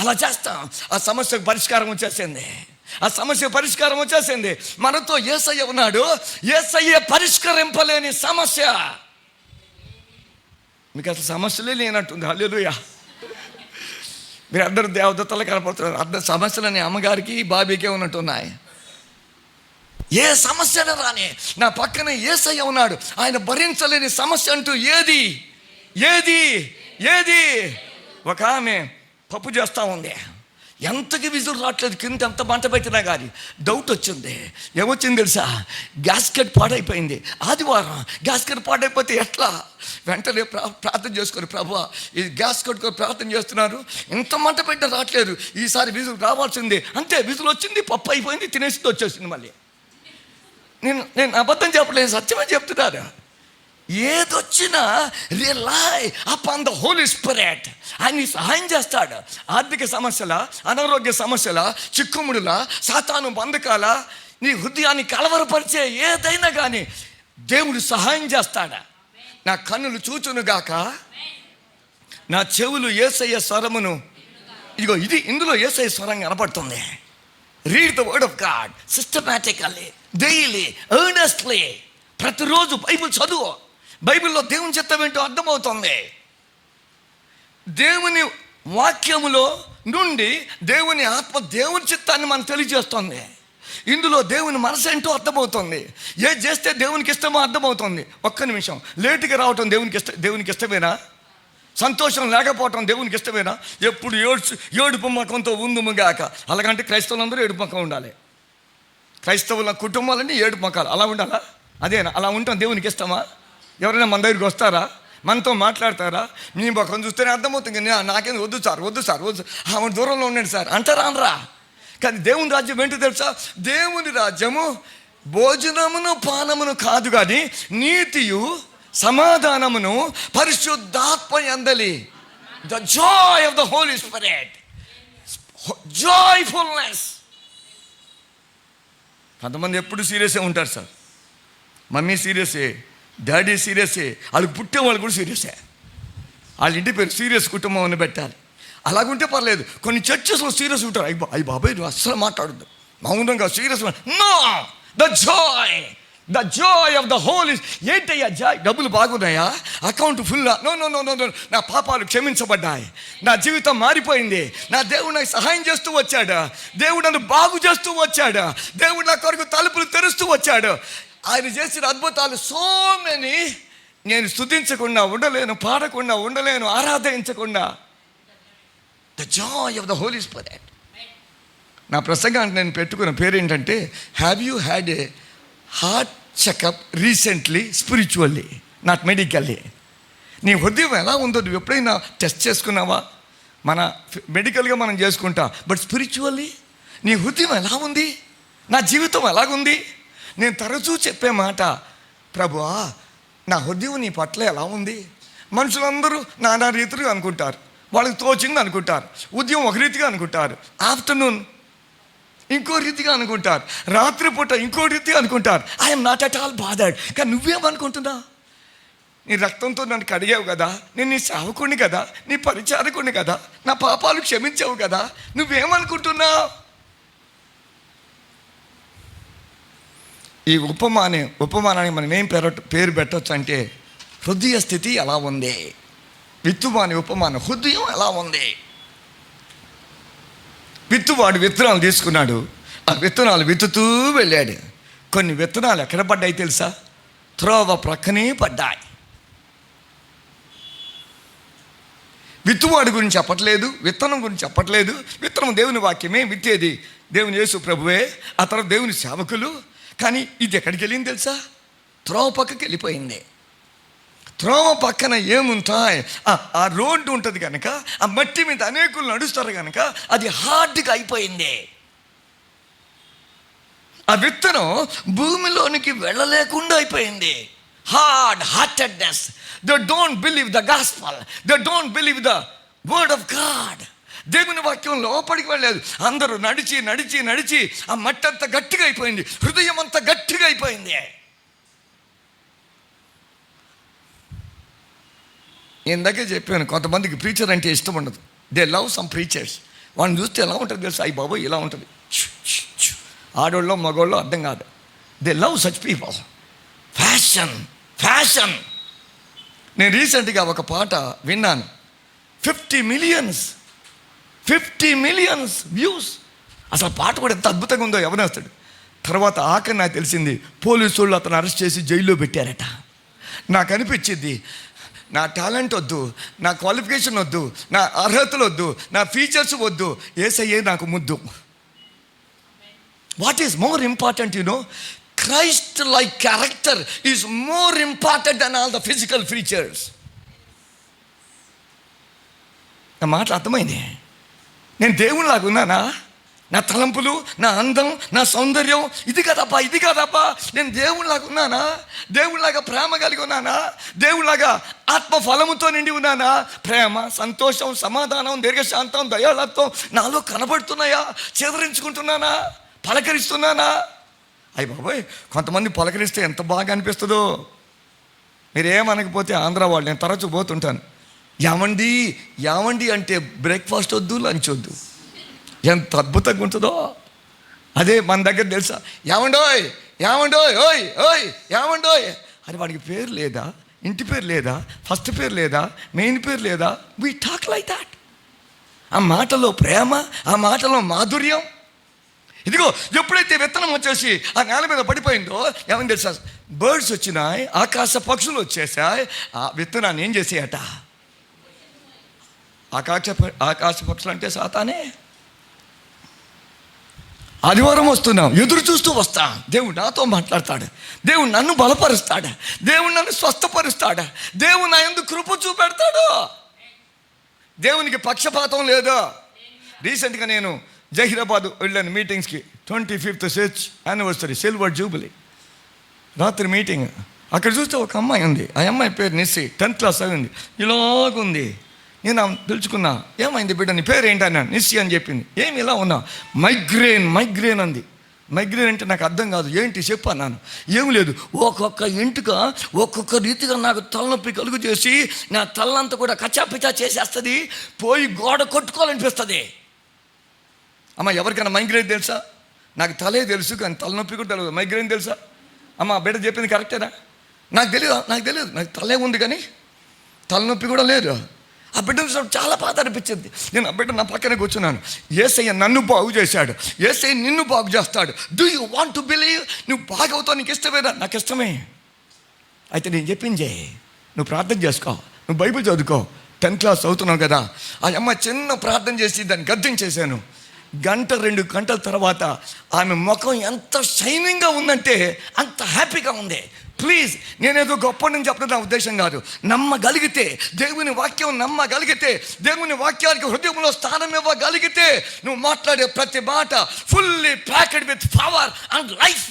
అలా చేస్తాం. ఆ సమస్యకు పరిష్కారం వచ్చేసింది, ఆ సమస్య పరిష్కారం వచ్చేసింది. మనతో యేసయ్య ఉన్నాడు, యేసయ్య పరిష్కరింపలేని సమస్య. మీకు అసలు సమస్యలే లేనట్టుంది. హల్లెలూయా. మీరు అందరూ దేవదత్తలు కనపడుతున్నారు. అందరు సమస్యలని అమ్మగారికి బాబీకే ఉన్నట్టున్నాయి. ఏ సమస్యను రాని నా పక్కన యేసయ్య ఉన్నాడు, ఆయన భరించలేని సమస్య అంటూ ఏది ఏది ఏది? ఒక ఆమె పప్పు చేస్తూ ఉంది, ఎంతకి విజులు రావట్లేదు, కింద ఎంత మంట పెట్టినా కానీ డౌట్ వచ్చింది. ఏమొచ్చింది తెలుసా? గ్యాస్కెట్ పాడైపోయింది. ఆదివారం గ్యాస్కెట్ పాడైపోతే ఎట్లా? వెంటనే ప్రార్థన చేసుకొని, ప్రభువా ఈ గ్యాస్కెట్ ప్రార్థన చేస్తున్నారు, ఇంత మంట పెట్టినా రావట్లేదు, ఈసారి విజులు రావాల్సింది. అంతే, విజులు వచ్చింది, పప్పు అయిపోయింది, తినేసి వచ్చేసింది. మళ్ళీ నేను అబద్ధం చెప్పలేదు, సత్యమే చెప్తున్నారు. ఏదొచ్చినా rely upon the holy spirit. ఆయన సహాయం చేస్తాడు. ఆర్థిక సమస్యల, అనారోగ్య సమస్యల, చిక్కుముడుల, సాతాను బంధకాల, నీ హృదయాన్ని కలవరపరిచే ఏదైనా కానీ దేవుడు సహాయం చేస్తాడా. నా కన్నులు చూచును గాక, నా చెవులు యేసయ్య స్వరమును. ఇదిగో ఇది, ఇందులో యేసయ్య స్వరం కనపడుతుంది. Read the word of God systematically, daily, earnestly. ప్రతిరోజు బైబిల్ చదువు. బైబిల్లో దేవుని చిత్తం ఏంటో అర్థమవుతుంది. దేవుని వాక్యములో నుండి దేవుని ఆత్మ దేవుని చిత్తాన్ని మనం తెలియజేస్తుంది. ఇందులో దేవుని మనసు ఏంటో అర్థమవుతుంది. ఏది చేస్తే దేవునికి ఇష్టమో అర్థమవుతుంది. ఒక్క నిమిషం, లేటుగా రావటం దేవునికి ఇష్టమేనా? సంతోషం లేకపోవటం దేవునికి ఇష్టమేనా? ఎప్పుడు ఏడుపు ముఖంతో ఉందుముగాక. అలాగంటే క్రైస్తవులందరూ ఏడుపు ముఖం ఉండాలి. క్రైస్తవుల కుటుంబాలన్నీ ఏడుపు ముఖాలు అలా ఉండాలా? అదేనా? అలా ఉంటాం దేవునికి ఇష్టమా? ఎవరైనా మన దగ్గరికి వస్తారా? మనతో మాట్లాడతారా? మీ ముఖం చూస్తేనే అర్థమవుతుంది. నాకేం వద్దు సార్, వద్దు సార్, వద్దు, ఆమె దూరంలో ఉండండి సార్ అంటారా? అనరా? కానీ దేవుని రాజ్యం ఏంటో తెలుసా? దేవుని రాజ్యము భోజనమును పానమును కాదు, కానీ నీతియు సమాధానమును పరిశుద్ధాత్మ యందలి. The joy of the holy spirit, joyfulness. కొంతమంది ఎప్పుడు సీరియస్గా ఉంటారు సార్. మమ్మీ సీరియసే, డాడీ సీరియసే, వాళ్ళకి పుట్టే వాళ్ళు కూడా సీరియసే. వాళ్ళ ఇంటి పేరు సీరియస్ కుటుంబం అని పెట్టాలి. అలాగుంటే పర్లేదు. కొన్ని చర్చెస్లో సీరియస్ ఉంటారు. అయ్యి బాబాయ్ నువ్వు అస్సలు మాట్లాడద్దు, మౌనంగా serious. No, the joy of the whole is. ఏంటయ్యా జాయ్? డబ్బులు బాగున్నాయా? Account full? No no no no no. నా పాపాలు క్షమించబడ్డాయి, నా జీవితం మారిపోయింది, నా దేవుడు నాకు సహాయం చేస్తూ వచ్చాడు, దేవుడు నన్ను బాగు చేస్తూ వచ్చాడు, దేవుడు నా కొరకు తలుపులు తెరుస్తూ వచ్చాడు. ఆయన చేసిన అద్భుతాలు సో మెనీ. నేను స్తుతించకుండా ఉండలేను, పాడకుండా ఉండలేను, ఆరాధించకుండా. The joy of the holy spirit. నా ప్రసంగానికి నేను పెట్టుకున్న పేరు ఏంటంటే, have you had a heart checkup recently spiritually, not medically. నీ హృదయం ఎలా ఉందో నువ్వు ఎప్పుడైనా టెస్ట్ చేసుకున్నావా? మన మెడికల్గా మనం చేసుకుంటాం, బట్ స్పిరిచువల్లీ నీ హృదయం ఎలా ఉంది? నా జీవితం ఎలాగుంది? నేను తరచూ చెప్పే మాట, ప్రభువా నా హృదయం నీ పట్ల ఎలా ఉంది? మనుషులందరూ నానా రీతిగా అనుకుంటారు, వాళ్ళకి తోచింది అనుకుంటారు. ఉదయం ఒక రీతిగా అనుకుంటారు, ఆఫ్టర్నూన్ ఇంకో రీతిగా అనుకుంటారు, రాత్రిపూట ఇంకో రీతిగా అనుకుంటారు. I'm not at all bothered. కానీ నువ్వేమనుకుంటున్నా? నీ రక్తంతో నన్ను కడిగావు కదా, నేను నీ సేవకుడిని కదా, నీ పరిచారకుడిని కదా, నా పాపాలు క్షమించావు కదా, నువ్వేమనుకుంటున్నావు? ఈ ఉపమానానికి మనం ఏం పేరు పెట్టవచ్చు అంటే, హృదయ స్థితి ఎలా ఉంది? విత్తువాని ఉపమానం, హృదయం ఎలా ఉంది? విత్తువాడు విత్తనాలు తీసుకున్నాడు, ఆ విత్తనాలు విత్తుతూ వెళ్ళాడు. కొన్ని విత్తనాలు ఎక్కడ పడ్డాయి తెలుసా? త్రోవ ప్రక్కనే పడ్డాయి. విత్తువాడి గురించి చెప్పట్లేదు, విత్తనం గురించి చెప్పట్లేదు. విత్తనం దేవుని వాక్యమే, విత్తేది దేవుని యేసు ప్రభువే, ఆ తర్వాత దేవుని సేవకులు. కానీ ఇది ఎక్కడికి వెళ్ళింది తెలుసా? త్రోవ పక్కకి వెళ్ళిపోయింది. త్రోవ పక్కన ఏముంటాయి? ఆ రోడ్డు ఉంటుంది కనుక, ఆ మట్టి మీద అనేకులు నడుస్తారు కనుక అది హార్డ్గా అయిపోయింది. ఆ విత్తనం భూమిలోనికి వెళ్ళలేకుండా అయిపోయింది. Heartedness. They don't believe the gospel, they don't believe the word of God. దేవుని వాక్యం లోపలికి వెళ్ళలేదు. అందరూ నడిచి నడిచి నడిచి ఆ మట్టి అంతా గట్టిగా అయిపోయింది, హృదయం అంతా గట్టిగా అయిపోయింది. ఇందాకే చెప్పాను, కొంతమందికి ప్రీచర్ అంటే ఇష్టం ఉండదు. They love some preachers. వాళ్ళని చూస్తే ఎలా ఉంటుంది తెలుసు? అయ్యి బాబోయ్ ఇలా ఉంటుంది, ఆడోళ్ళో మగోళ్ళో అర్థం కాదు. They love such people. Fashion. నేను రీసెంట్గా ఒక పాట విన్నాను, 50 మిలియన్స్ వ్యూస్. అసలు పాట కూడా ఎంత అద్భుతంగా ఉందో ఎవరేస్తాడు. తర్వాత ఆఖరి నాకు తెలిసింది, పోలీసు వాళ్ళు అతను అరెస్ట్ చేసి జైల్లో పెట్టారట. నాకు అనిపించింది, నా టాలెంట్ వద్దు, నా క్వాలిఫికేషన్ వద్దు, నా అర్హతలు వద్దు, నా ఫీచర్స్ వద్దు, యేసయ్యే నాకు ముద్దు. What is more important? You know, Christ like character is more important than all the physical features. నా మాటలు అర్థమైంది? నేను దేవునిలాగా ఉన్నానా? నా తలంపులు, నా అందం, నా సౌందర్యం ఇది కాదప్పా. నేను దేవునిలాగా ఉన్నానా? దేవునిలాగా ప్రేమ కలిగి ఉన్నానా? దేవునిలాగా ఆత్మ ఫలముతో నిండి ఉన్నానా? ప్రేమ, సంతోషం, సమాధానం, దీర్ఘశాంతం, దయాళత్వం నాలో కనబడుతున్నాయా? చెదరించుకుంటున్నానా? పలకరిస్తున్నానా? అయ్య బాబోయ్, కొంతమంది పలకరిస్తే ఎంత బాగా అనిపిస్తుందో. మీరేమనకపోతే ఆంధ్ర వాళ్ళు, నేను తరచు పోతుంటాను, యావండి అంటే బ్రేక్ఫాస్ట్ వద్దు, లంచ్ వద్దు. ఎంత అద్భుతంగా ఉంటుందో. అదే మన దగ్గర తెలుసా, యావండోయ్ ఓయ్ యావండోయ్ అని. వాడికి పేరు లేదా, ఇంటి పేరు లేదా, ఫస్ట్ పేరు లేదా, మెయిన్ పేరు లేదా. We talk like that. ఆ మాటలో ప్రేమ, ఆ మాటలో మాధుర్యం. ఇదిగో ఎప్పుడైతే విత్తనం వచ్చేసి ఆ నేల మీద పడిపోయిందో, ఏమని తెలుసా? బర్డ్స్ వచ్చినాయి, ఆకాశ పక్షులు వచ్చేసాయి. ఆ విత్తనాన్ని ఏం చేసేయట? ఆకాశ పక్షులు అంటే సాతానే. ఆదివారం వస్తున్నాం, ఎదురు చూస్తూ వస్తాం. దేవుడు నాతో మాట్లాడతాడు, దేవుడు నన్ను బలపరుస్తాడు, దేవుడు నన్ను స్వస్థపరుస్తాడు, దేవుడు నా యందు కృప చూపెడతాడు. దేవునికి పక్షపాతం లేదు. రీసెంట్గా నేను జహీరాబాద్ వెళ్ళాను మీటింగ్స్కి. 25th church anniversary, silver jubilee. రాత్రి మీటింగ్. అక్కడ చూస్తే ఒక అమ్మాయి ఉంది. ఆ అమ్మాయి పేరు నిస్సి, 10th క్లాస్ అయింది. ఇలాగుంది. నేను పిలుచుకున్నా, ఏమైంది బిడ్డ, నీ పేరు ఏంటి అన్నాను. నిస్సి అని చెప్పింది. ఏమి ఇలా ఉన్నా? మైగ్రేన్ అంది. మైగ్రేన్ అంటే నాకు అర్థం కాదు, ఏంటి చెప్పు అన్నాను. ఏం లేదు, ఒక్కొక్క ఇంటిక ఒక్కొక్క రీతిగా నాకు తలనొప్పి కలుగు చేసి నా తలంతా కూడా కచ్చాపిచ్చా చేసేస్తుంది, పోయి గోడ కొట్టుకోవాలనిపిస్తుంది. అమ్మ ఎవరికైనా మైగ్రేన్ తెలుసా? నాకు తలే తెలుసు కానీ తలనొప్పి కూడా తెలియదు. మైగ్రేన్ తెలుసా? అమ్మ బిడ్డ చెప్పింది కరెక్టేనా? నాకు తెలియదు. నాకు తలే ఉంది కానీ తలనొప్పి కూడా లేదు. ఆ బిడ్డను చాలా బాధ అనిపించింది. నేను ఆ బిడ్డ నా పక్కనే కూర్చున్నాను. యేసయ్య నన్ను బాగు చేశాడు, యేసయ్య నిన్ను బాగు చేస్తాడు. Do you want to believe? నువ్వు బాగవుతావు, నీకు ఇష్టమేనా? నాకు ఇష్టమే. అయితే నేను చెప్పింది, నువ్వు ప్రార్థన చేసుకో, నువ్వు బైబిల్ చదువుకో. 10th క్లాస్ చదువుతున్నావు కదా. ఆ అమ్మ చిన్న ప్రార్థన చేసి దాన్ని గద్దించేశాను. 1-2 గంటల తర్వాత ఆమె ముఖం ఎంత షైనింగ్గా ఉందంటే అంత హ్యాపీగా ఉంది. ప్లీజ్, నేనేదో గొప్ప నుంచి చెప్పడం నా ఉద్దేశం కాదు. నమ్మగలిగితే, దేవుని వాక్యం నమ్మగలిగితే, దేవుని వాక్యానికి హృదయంలో స్థానం ఇవ్వగలిగితే, నువ్వు మాట్లాడే ప్రతి మాట fully packed with power and life.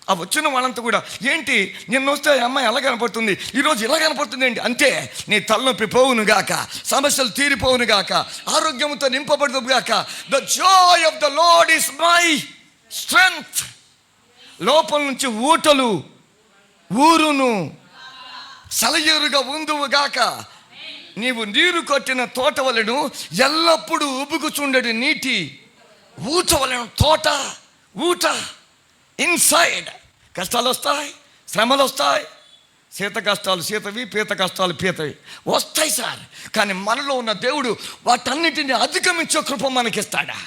ఆ వచ్చిన వాళ్ళంతా కూడా ఏంటి నిన్న వస్తే అమ్మాయి ఎలా కనపడుతుంది, ఈరోజు ఇలా కనపడుతుంది ఏంటి అంటే, నీ తలనొప్పి పోవును గాక, సమస్యలు తీరిపోవును గాక, ఆరోగ్యంతో నింపబడును గాక. The joy of the lord is my strength. లోపల నుంచి ఊటలు ఊరును, సలయేరుగా ఉందువు గాక. నీవు నీరు కొట్టిన తోట వలెను, ఎల్లప్పుడూ ఉబుకుచుండెడి నీటి ఊట వలెను. తోట ఊట ఇన్సైడ్. కష్టాలు వస్తాయి, శ్రమలు వస్తాయి. శీత కష్టాలు శీతవి, పీత కష్టాలు పీతవి వస్తాయి సార్. కానీ మనలో ఉన్న దేవుడు వాటన్నిటిని అధిగమించే కృప మనకిస్తాడా?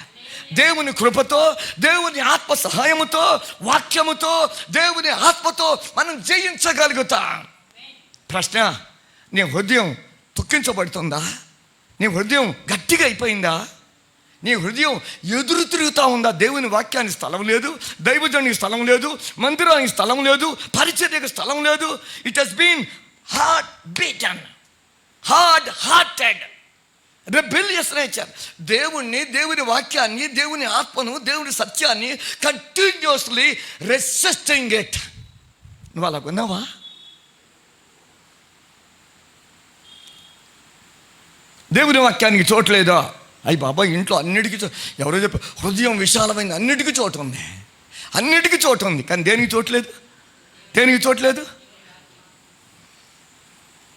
దేవుని కృపతో, దేవుని ఆత్మ సహాయముతో, వాక్యముతో, దేవుని ఆత్మతో మనం జయించగలుగుతాం. ప్రశ్న, నీ హృదయం దుఃఖించబడుతుందా? నీ హృదయం గట్టిగా అయిపోయిందా? నీ హృదయం ఎదురు తిరుగుతూ ఉందా? దేవుని వాక్యానికి స్థలం లేదు, దైవజనునికి స్థలం లేదు, మందిరానికి స్థలం లేదు, పరిచర్యకు స్థలం లేదు. It has been heart beaten, hard hearted, rebellious nature. దేవుణ్ణి, దేవుని వాక్యాన్ని, దేవుని ఆత్మను, దేవుని సత్యాన్ని కంటిన్యూస్లీ రెసిస్టింగ్ ఇట్. నువ్వు అలా ఉన్నావా? దేవుని వాక్యానికి చోట్లేదా? అయ్యి బాబా, ఇంట్లో అన్నిటికీ ఎవరో చెప్పి హృదయం విశాలమైంది, అన్నిటికీ చోటు ఉంది, అన్నిటికీ చోటు ఉంది. కానీ దేనికి చోట్లేదు? దేనికి చోట్లేదు?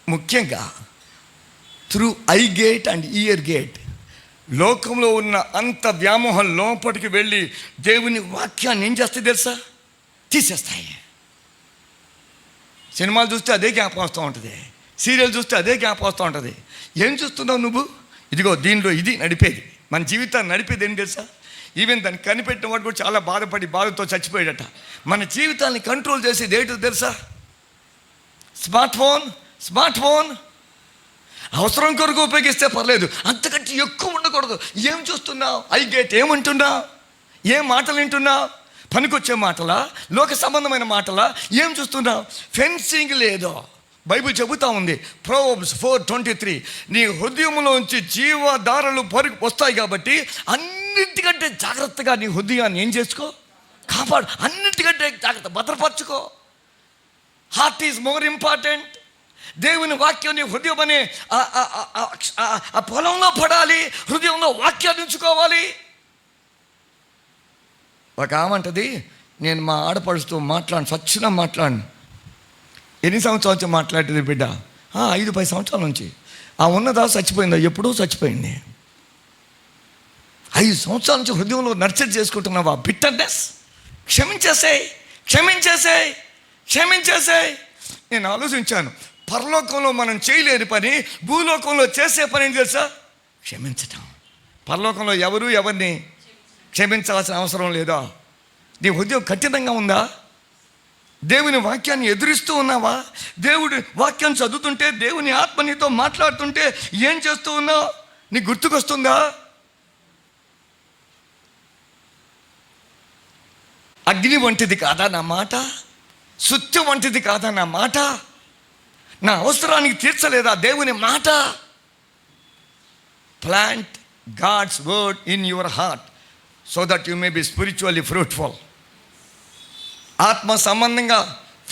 ముఖ్యంగా through I gate and year gate. లోకంలో ఉన్న అంత వ్యామోహం లోపలికి వెళ్ళి దేవుని వాక్యాన్ని ఏం చేస్తాయి తెలుసా? తీసేస్తాయి. సినిమాలు చూస్తే అదే జ్ఞాపకం వస్తూ ఉంటుంది, సీరియల్ చూస్తే అదే జ్ఞాపకం వస్తూ ఉంటుంది. ఏం చూస్తున్నావు నువ్వు? ఇదిగో దీనిలో ఇది నడిపేది, మన జీవితాన్ని నడిపేది ఏం తెలుసా? ఈవెన్ దాన్ని కనిపెట్టిన వాడు కూడా చాలా బాధపడి బాధతో చచ్చిపోయాడట. మన జీవితాన్ని కంట్రోల్ చేసేది ఏంటో తెలుసా? Smart phone. అవసరం కొరకు ఉపయోగిస్తే పర్లేదు, అంతకంటే ఎక్కువ ఉండకూడదు. ఏం చూస్తున్నావు? ఐ గేట్ ఏమంటున్నావు? ఏం మాటలు వింటున్నావు? పనికొచ్చే మాటలా, లోక సంబంధమైన మాటలా? ఏం చూస్తున్నావు? ఫెన్సింగ్ లేదో బైబిల్ చెబుతా ఉంది. ప్రొవర్బ్స్ 4:23, నీ హృదయంలోంచి జీవధారలు వస్తాయి కాబట్టి అన్నిటికంటే జాగ్రత్తగా నీ హృదయాన్ని ఏం చేసుకో? కాపాడు. అన్నిటికంటే జాగ్రత్త భద్రపరచుకో. Heart is more important. దేవుని వాక్యం నీ హృదయం అనే ఆ పొలంలో పడాలి, హృదయంలో వాక్యాన్ని ఉంచుకోవాలి. ఒక ఆమంటది, నేను మా ఆడపడుచుతో స్వచ్ఛంగా మాట్లాడను. ఎన్ని సంవత్సరాల నుంచి మాట్లాడేది బిడ్డ? 5-10 సంవత్సరాల నుంచి. ఆ ఉన్నదా చచ్చిపోయిందా? ఎప్పుడూ చచ్చిపోయింది. 5 సంవత్సరాల నుంచి హృదయంలో నర్చర్ చేసుకుంటున్నావా? బిట్టర్నెస్. క్షమించేసేయ్. నేను ఆలోచించాను, పరలోకంలో మనం చేయలేని పని భూలోకంలో చేసే పని ఏం తెలుసా? క్షమించటం. పరలోకంలో ఎవరిని క్షమించాల్సిన అవసరం లేదా? నీ హృదయం కఠినంగా ఉందా? దేవుని వాక్యాన్ని ఎదురిస్తూ ఉన్నావా? దేవుడి వాక్యాన్ని చదువుతుంటే, దేవుని ఆత్మ నీతో మాట్లాడుతుంటే ఏం చేస్తూ ఉన్నావు? నీకు గుర్తుకొస్తుందా? అగ్ని వంటిది కాదా నా మాట? సుత్తి వంటిది కాదా నా మాట? నా అవసరానికి తీర్చలేదా దేవుని మాట? Plant God's word in your heart so that you may be spiritually fruitful. ఆత్మ సంబంధంగా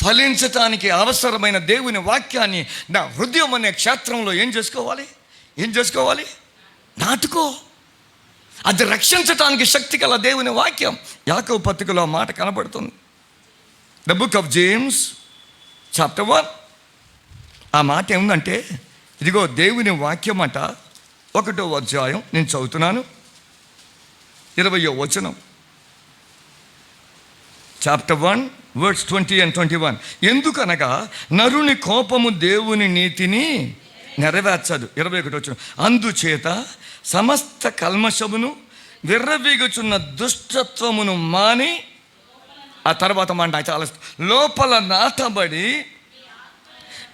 ఫలించటానికి అవసరమైన దేవుని వాక్యాన్ని నా హృదయం అనే క్షేత్రంలో ఏం చేసుకోవాలి? నాటుకో. అది రక్షించటానికి శక్తి గల దేవుని వాక్యం. యాకోబు పత్రికలో ఆ మాట కనబడుతుంది. The book of James chapter 1. ఆ మాట ఏముందంటే, ఇదిగో దేవుని వాక్యం అట, 1వ అధ్యాయం నేను చదువుతున్నాను, 20వ వచనం. Chapter 1 verse 20 and 21. ఎందుకనగా నరుని కోపము దేవుని నీతిని నెరవేర్చదు. 21వ వచనం. అందుచేత సమస్త కల్మషమును విర్రవీగుచున్న దుష్టత్వమును మాని, ఆ తర్వాత మాట చాలా, లోపల నాటబడి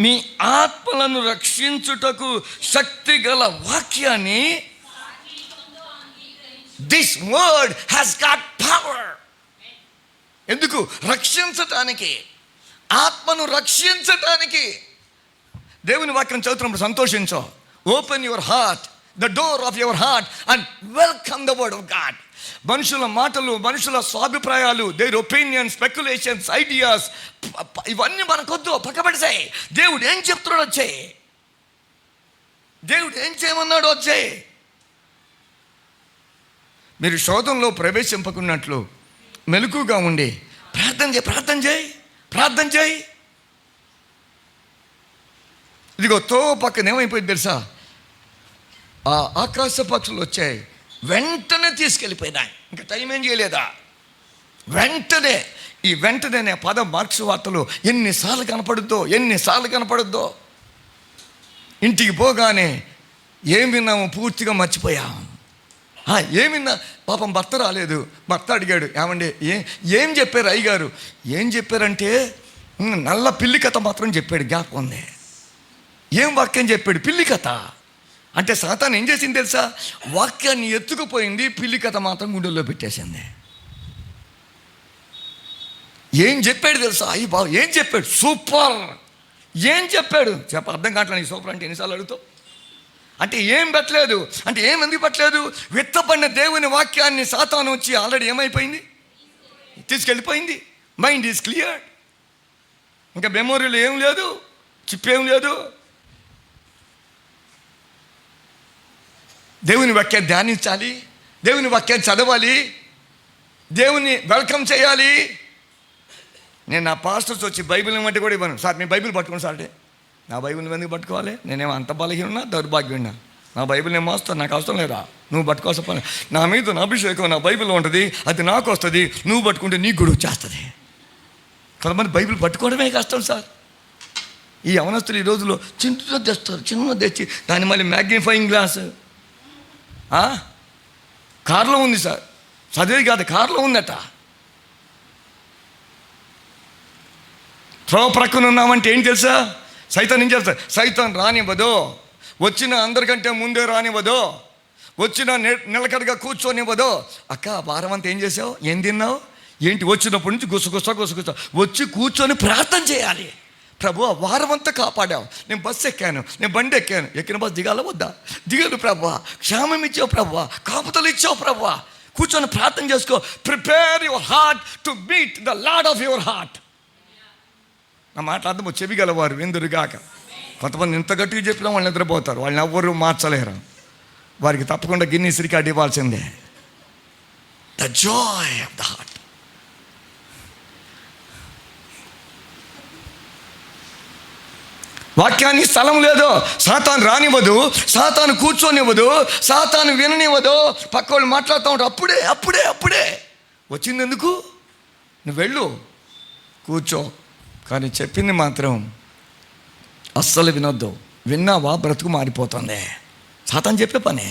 నీ ఆత్మలను రక్షించుటకు శక్తి గల వాక్యాన్ని, this word has got power. ఎందుకు? రక్షించటానికి, ఆత్మను రక్షించటానికి. దేవుని వాక్యం చదువుతున్నప్పుడు సంతోషించో. Open your heart, the door of your heart and welcome the word of God. మనుషుల మాటలు, మనుషుల స్వాభిప్రాయాలు, దేర్ ఒపీనియన్స్, స్పెక్యులేషన్స్, ఐడియాస్, ఇవన్నీ మనకొద్దు, పక్కబడిసాయి. దేవుడు ఏం చెప్తున్నాడో వచ్చాయి, దేవుడు ఏం చేయమన్నాడో వచ్చాయి. మీరు శోధనలో ప్రవేశింపకున్నట్లు మెలకుగా ఉండి ప్రార్థన చేయి. ఇదిగో తో పక్కన ఏమైపోయింది తెలుసా? ఆ ఆకాశ పక్షులు వచ్చాయి, వెంటనే తీసుకెళ్ళిపోయినాయి. ఇంకా టైం ఏం చేయలేదా? వెంటనే. ఈ వెంటనే అనే పదం మార్క్స్ వార్తలో ఎన్నిసార్లు కనపడుద్దో. ఇంటికి పోగానే ఏం విన్నాము పూర్తిగా మర్చిపోయాం. ఏం విన్నా? పాపం భర్త రాలేదు. భర్త అడిగాడు, ఏమండి ఏం చెప్పారు అయ్యగారు? ఏం చెప్పారంటే నల్ల పిల్లి కథ మాత్రం చెప్పాడు, జ్ఞాపకం ఉంది. ఏం వాక్యం చెప్పాడు? పిల్లి కథ. అంటే సాతాను ఏం చేసింది తెలుసా? వాక్యాన్ని ఎత్తుకుపోయింది, పిల్లి కథ మాత్రం గుండెల్లో పెట్టేసింది. ఏం చెప్పాడు తెలుసా? అయ్యి బాబు ఏం చెప్పాడు? సూపర్. ఏం చెప్పాడు అర్థం కావట్లేదు. నీ సూపర్ అంటే ఎన్నిసార్లు అడుగుతావు? అంటే ఏం పెట్టలేదు. అంటే ఏం ఎందుకు పెట్టలేదు? విత్తపడిన దేవుని వాక్యాన్ని సాతాను వచ్చి ఆల్రెడీ ఏమైపోయింది? తీసుకెళ్ళిపోయింది. Mind is clear. ఇంకా మెమోరీలో ఏం లేదు, చిప్ ఏం లేదు. దేవుని వాక్యాన్ని ధ్యానించాలి, దేవుని వాక్యాన్ని చదవాలి, దేవుని వెల్కమ్ చేయాలి. నేను నా పాస్టర్స్ వచ్చి బైబిల్ ఇవ్వమంటే కూడా ఇవ్వను. సార్ మీ బైబిల్ పట్టుకోండి సార్ అంటే, నా బైబిల్ ఎందుకు పట్టుకోవాలి? నేనేమో అంత బలహీనున్నా, దౌర్భాగ్యున్నా? నా బైబిల్ నేను మోస్తాను, నాకు అవసరం లేదా? నువ్వు పట్టుకోవాల్సిన పని. నా మీద నా అభిషేకం నా బైబిల్లో ఉంటుంది, అది నాకు వస్తుంది. నువ్వు పట్టుకుంటే నీకు కూడా వచ్చేస్తుంది. కొంతమంది బైబిల్ పట్టుకోవడమే కష్టం సార్. ఈ యవనస్తులు ఈ రోజుల్లో చిన్న తెస్తారు, చిన్న తెచ్చి దాన్ని మళ్ళీ మ్యాగ్నిఫైయింగ్ గ్లాస్ కారులో ఉంది సార్. చదివేది కాదు, కారులో ఉందట. త్రోవ ప్రక్కన ఉన్నామంటే ఏం తెలుసా? సైతాన్ ఏం చేస్తా? సైతాన్ రానివ్వదు, వచ్చిన అందరికంటే ముందే రానివ్వదు, వచ్చిన నిలకడగా కూర్చోనివ్వదు. అక్క వారం అంతా ఏం చేసావు? ఏం తిన్నావు? ఏంటి? వచ్చినప్పటి నుంచి గుసగుస వచ్చి కూర్చొని ప్రార్థన చేయాలి. ప్రభు వారం అంతా కాపాడావు. నేను బస్సు ఎక్కాను, నేను బండి ఎక్కాను, ఎక్కిన బస్సు దిగాల వద్దా? దిగలు ప్రభు. క్షేమం ఇచ్చావు ప్రభు, కాపుతలు ఇచ్చావు ప్రభు. కూర్చొని ప్రార్థన చేసుకో. Prepare your heart to meet the lord of your heart. నా మాట్లాడదాము చెవి గలవారు విందురుగాక. కొంతమంది ఇంత గట్టిగా చెప్పినా వాళ్ళు నిద్రపోతారు, వాళ్ళని ఎవ్వరూ మార్చలేరు. వారికి తప్పకుండా గిన్నీస్ రికార్డ్ ఇవ్వాల్సిందే. The joy of the heart. వాక్యానికి స్థలం లేదు. సాతాను రానివ్వదు, సాతాను కూర్చోనివ్వదు, సాతాను విననివ్వదు. పక్క వాళ్ళు మాట్లాడుతూ ఉంటారు, అప్పుడే వచ్చింది ఎందుకు? నువ్వు వెళ్ళు, కూర్చో. కానీ చెప్పింది మాత్రం అస్సలు వినొద్దు. విన్నావా బ్రతుకు మారిపోతుంది. సాతాను చెప్పే పనే.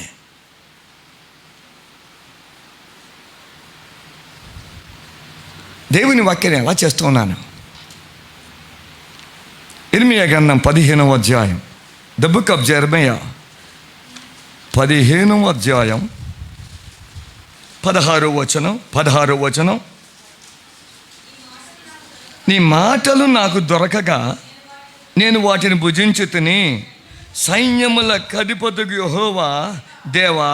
దేవుని వాక్యాన్ని ఎలా చేస్తూ ఉన్నాను? ఇర్మియా గ్రంథం 15వ అధ్యాయం, ద బుక్ ఆఫ్ జెర్మియా 15వ అధ్యాయం 16వ వచనం. నీ మాటలు నాకు దొరకగా నేను వాటిని భుజించి తిని, సైన్యముల అధిపతియగు యెహోవా దేవా,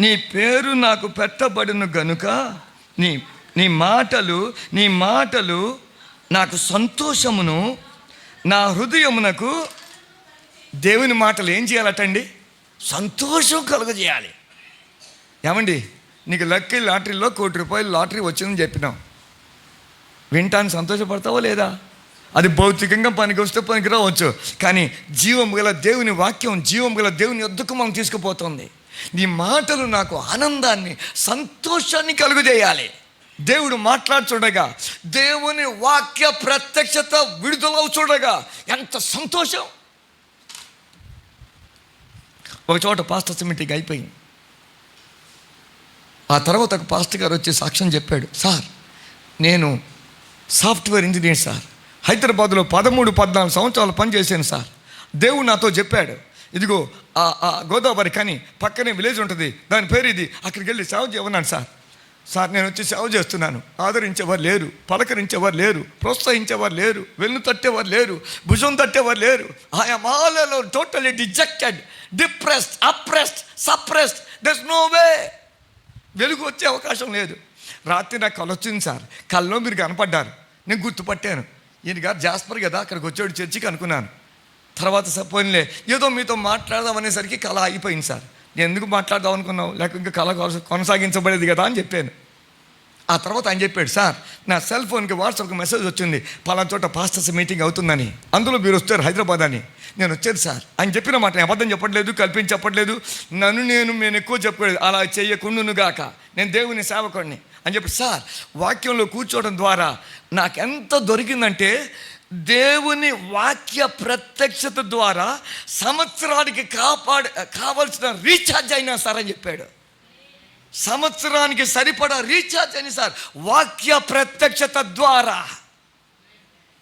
నీ పేరు నాకు పెట్టబడిన గనుక నీ మాటలు నాకు సంతోషమును, నా హృదయమునకు. దేవుని మాటలు ఏం చేయాలటండి? సంతోషం కలుగజేయాలి. ఏమండి, నీకు లక్కీ లాటరీలో ₹1,00,00,000 లాటరీ వచ్చిందని చెప్పినాం, వింటానికి సంతోషపడతావో లేదా? అది భౌతికంగా పనికి వస్తే పనికి రావచ్చు, కానీ జీవం గల దేవుని వాక్యం, జీవం గల దేవుని యొద్దకు మనం తీసుకుపోతుంది. నీ మాటలు నాకు ఆనందాన్ని, సంతోషాన్ని కలుగజేయాలి. దేవుడు మాట్లాడుచుండగా, దేవుని వాక్య ప్రత్యక్షత విడుదల చూడగా ఎంత సంతోషం. ఒక చోట పాస్టర్స్ మీటింగ్ అయిపోయింది. ఆ తర్వాత ఒక పాస్టర్ గారు వచ్చి సాక్ష్యం చెప్పాడు. సార్, నేను సాఫ్ట్వేర్ ఇంజనీర్ సార్, హైదరాబాద్లో 13-14 సంవత్సరాలు పనిచేశాను సార్. దేవుడు నాతో చెప్పాడు, ఇదిగో ఆ గోదావరి కానీ పక్కనే విలేజ్ ఉంటుంది, దాని పేరు ఇది, అక్కడికి వెళ్ళి సేవ చేయమన్నాను సార్. సార్, నేను వచ్చి సేవ చేస్తున్నాను, ఆదరించేవారు లేరు, పలకరించేవారు లేరు, ప్రోత్సహించేవారు లేరు, వెన్ను తట్టేవారు లేరు, భుజం తట్టేవారు లేరు. I'm all alone, totally dejected, depressed, oppressed, suppressed. There's no way. వెలుగు వచ్చే అవకాశం లేదు. రాత్రి నాకు కళ వచ్చింది సార్, కళ్ళలో మీరు కనపడ్డారు, నేను గుర్తుపట్టాను. ఈయన గారు జాస్పర్ కదా, అక్కడికి వచ్చాడు చర్చికి అనుకున్నాను. తర్వాత పోయినలే, ఏదో మీతో మాట్లాడదాం అనేసరికి కళ ఆగిపోయింది సార్. నేను ఎందుకు మాట్లాడదాం అనుకున్నావు, లేక ఇంకా కళ కొనసాగించబడేది కదా అని చెప్పాను. ఆ తర్వాత ఆయన చెప్పాడు, సార్, నా సెల్ ఫోన్కి వాట్సాప్కి మెసేజ్ వచ్చింది, పలానా చోట పాస్టర్స్ మీటింగ్ అవుతుందని, అందులో మీరు వస్తారు హైదరాబాద్ అని. నేను వచ్చాను సార్. ఆయన చెప్పిన మాట నేను అబద్ధం చెప్పట్లేదు, కల్పించి చెప్పట్లేదు, నేను ఎక్కువ చెప్పలేదు, అలా చెయ్యకుండును గాక, నేను దేవుని సేవకుడిని అని చెప్పి. సార్, వాక్యంలో కూర్చోవడం ద్వారా నాకెంత దొరికిందంటే, దేవుని వాక్య ప్రత్యక్షత ద్వారా సంవత్సరానికి కావాల్సిన రీఛార్జ్ అయినా సార్ అని చెప్పాడు. సంవత్సరానికి సరిపడా రీఛార్జ్ అని సార్, వాక్య ప్రత్యక్షత ద్వారా.